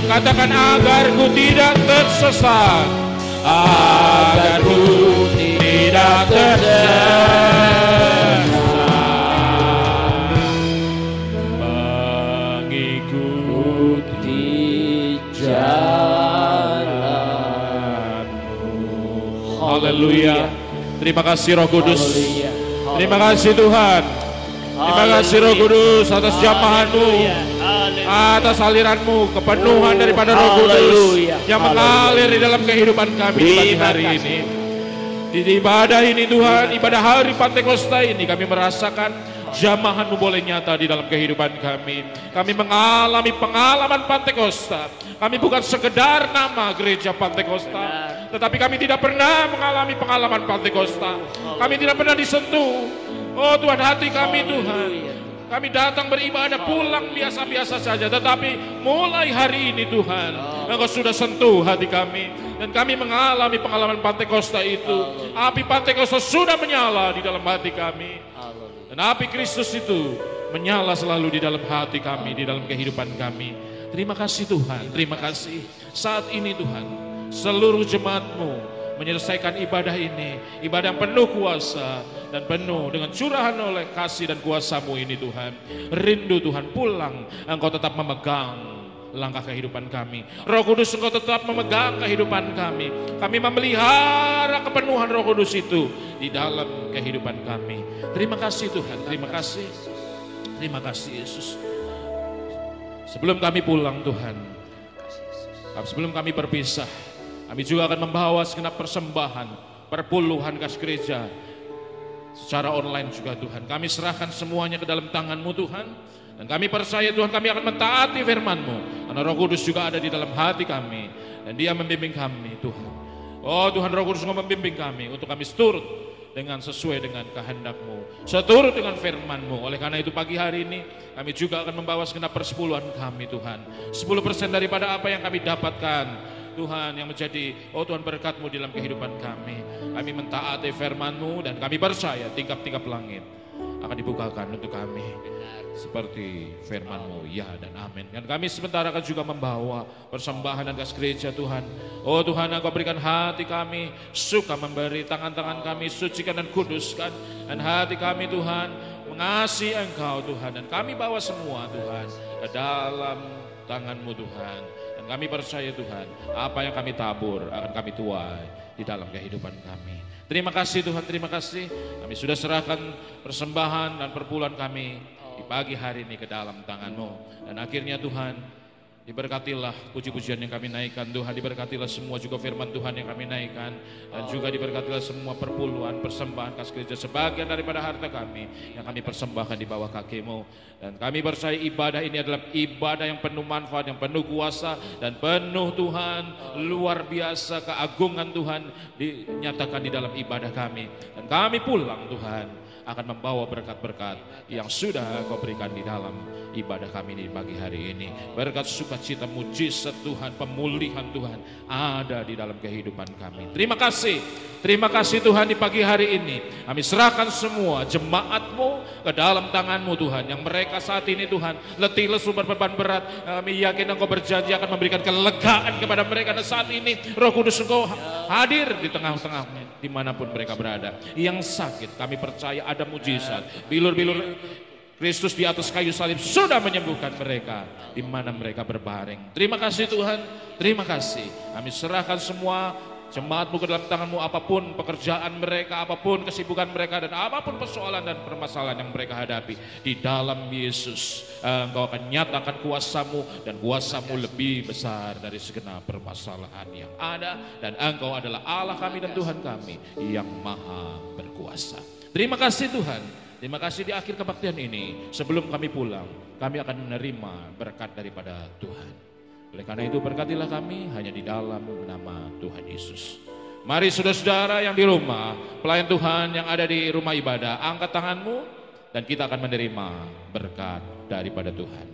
katakan agar ku tidak tersesat, agar ku tidak tersesat mengikuti jalan-Mu. Haleluya. Terima kasih Roh Kudus. Terima kasih Tuhan. Terima kasih Roh Kudus atas jamahan-Mu, atas aliran-Mu, kepenuhan daripada Roh Kudus yang mengalir di dalam kehidupan kami di pagi hari ini. Di ibadah ini Tuhan, ibadah hari Pantekosta ini kami merasakan jamahan-Mu boleh nyata di dalam kehidupan kami. Kami mengalami pengalaman Pantekosta. Kami bukan sekedar nama gereja Pantekosta, tetapi kami tidak pernah mengalami pengalaman Pantekosta. Kami tidak pernah disentuh. Oh Tuhan, hati kami Tuhan, kami datang beribadah pulang biasa-biasa saja, tetapi mulai hari ini Tuhan, Engkau sudah sentuh hati kami, dan kami mengalami pengalaman Pantekosta itu. Api Pantekosta sudah menyala di dalam hati kami, dan api Kristus itu menyala selalu di dalam hati kami, di dalam kehidupan kami. Terima kasih Tuhan, terima kasih. Saat ini Tuhan, seluruh jemaat-Mu menyelesaikan ibadah ini, ibadah yang penuh kuasa dan penuh dengan curahan oleh kasih dan kuasa-Mu ini Tuhan. Rindu Tuhan pulang, Engkau tetap memegang langkah kehidupan kami. Roh Kudus, Engkau tetap memegang kehidupan kami. Kami memelihara kepenuhan Roh Kudus itu di dalam kehidupan kami. Terima kasih Tuhan, terima kasih. Terima kasih Yesus. Sebelum kami pulang Tuhan, sebelum kami berpisah, kami juga akan membawa segenap persembahan perpuluhan kas gereja secara online juga Tuhan. Kami serahkan semuanya ke dalam tangan-Mu Tuhan. Dan kami percaya Tuhan, kami akan mentaati firman-Mu. Karena Roh Kudus juga ada di dalam hati kami. Dan Dia membimbing kami Tuhan. Oh Tuhan, Roh Kudus membimbing kami untuk kami seturut dengan sesuai dengan kehendak-Mu, seturut dengan firman-Mu. Oleh karena itu pagi hari ini kami juga akan membawa segenap persepuluhan kami Tuhan. 10% daripada apa yang kami dapatkan Tuhan, yang menjadi Tuhan berkat-Mu dalam kehidupan kami. Kami mentaati firman-Mu dan kami percaya tingkap-tingkap langit akan dibukakan untuk kami seperti firman-Mu, ya dan amin. Dan kami sebentar akan juga membawa persembahan dan kas gereja Tuhan. Oh Tuhan, Engkau berikan hati kami suka memberi, tangan-tangan kami sucikan dan kuduskan, dan hati kami Tuhan mengasihi Engkau Tuhan. Dan kami bawa semua Tuhan ke dalam tangan-Mu Tuhan. Dan kami percaya Tuhan, apa yang kami tabur akan kami tuai di dalam kehidupan kami. Terima kasih Tuhan, terima kasih. Kami sudah serahkan persembahan dan perpuluhan kami di pagi hari ini ke dalam tangan-Mu. Dan akhirnya Tuhan, Diberkatilah puji-pujian yang kami naikkan Tuhan, diberkatilah semua juga firman Tuhan yang kami naikkan, dan juga diberkatilah semua perpuluhan, persembahan kas gereja sebagian daripada harta kami yang kami persembahkan di bawah kaki-Mu. Dan kami percaya ibadah ini adalah ibadah yang penuh manfaat, yang penuh kuasa, dan penuh Tuhan, luar biasa keagungan Tuhan dinyatakan di dalam ibadah kami. Dan kami pulang Tuhan akan membawa berkat-berkat yang sudah Kau berikan di dalam ibadah kami di pagi hari ini. Berkat sukacita, mujizat Tuhan, pemulihan Tuhan ada di dalam kehidupan kami. Terima kasih Tuhan di pagi hari ini. Kami serahkan semua jemaat-Mu ke dalam tangan-Mu Tuhan, yang mereka saat ini Tuhan letih lesu berbeban berat. Kami yakin Engkau berjanji akan memberikan kelegaan kepada mereka, dan saat ini Roh Kudus Engkau hadir di tengah-tengah dimanapun mereka berada. Yang sakit kami percaya ada mujizat, bilur-bilur Kristus di atas kayu salib sudah menyembuhkan mereka di mana mereka berbaring. Terima kasih Tuhan, terima kasih. Kami serahkan semua jemaat-Mu ke dalam tangan-Mu, apapun pekerjaan mereka, apapun kesibukan mereka, dan apapun persoalan dan permasalahan yang mereka hadapi. Di dalam Yesus Engkau akan nyatakan kuasa-Mu, dan kuasa-Mu lebih besar dari segenap permasalahan yang ada. Dan Engkau adalah Allah kami dan Tuhan kami yang maha berkuasa. Terima kasih Tuhan. Terima kasih di akhir kebaktian ini, sebelum kami pulang, kami akan menerima berkat daripada Tuhan. Oleh karena itu berkatilah kami hanya di dalam nama Tuhan Yesus. Mari saudara-saudara yang di rumah, pelayan Tuhan yang ada di rumah ibadah, angkat tanganmu dan kita akan menerima berkat daripada Tuhan.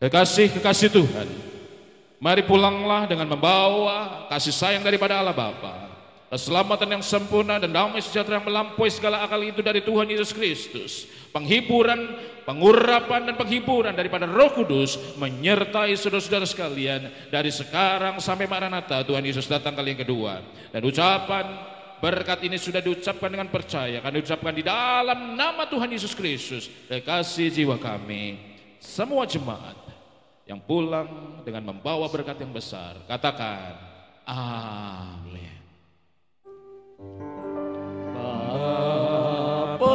Kekasih-kekasih Tuhan, mari pulanglah dengan membawa kasih sayang daripada Allah Bapa, keselamatan yang sempurna dan damai sejahtera yang melampaui segala akal itu dari Tuhan Yesus Kristus, penghiburan, pengurapan dan penghiburan daripada Roh Kudus menyertai saudara-saudara sekalian dari sekarang sampai Maranatha Tuhan Yesus datang kali yang kedua. Dan ucapan berkat ini sudah diucapkan dengan percaya, akan diucapkan di dalam nama Tuhan Yesus Kristus. Kekasih jiwa kami, semua jemaat yang pulang dengan membawa berkat yang besar, katakan amin. Bapa,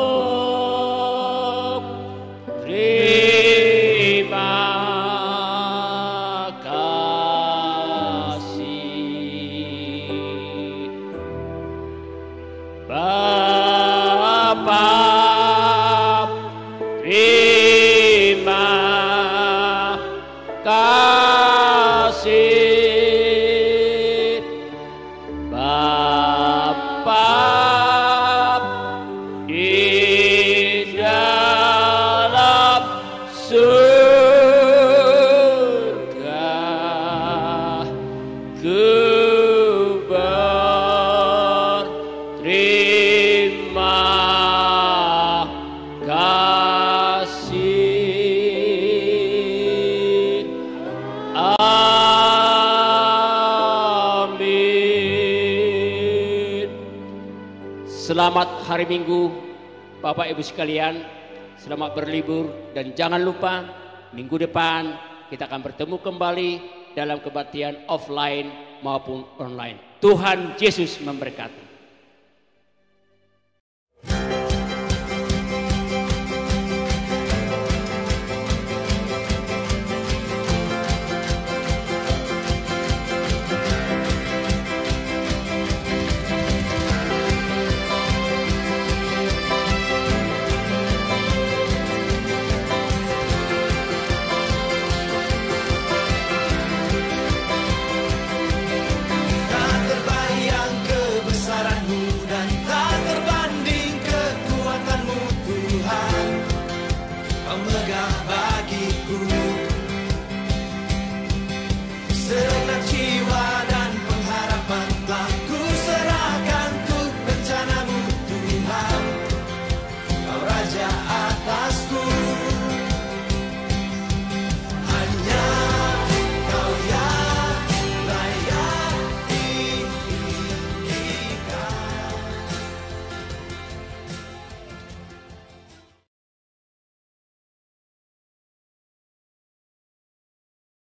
terima kasih. Bapa, terima kasih. Selamat hari Minggu Bapak Ibu sekalian, selamat berlibur, dan jangan lupa minggu depan kita akan bertemu kembali dalam kebaktian offline maupun online. Tuhan Yesus memberkati.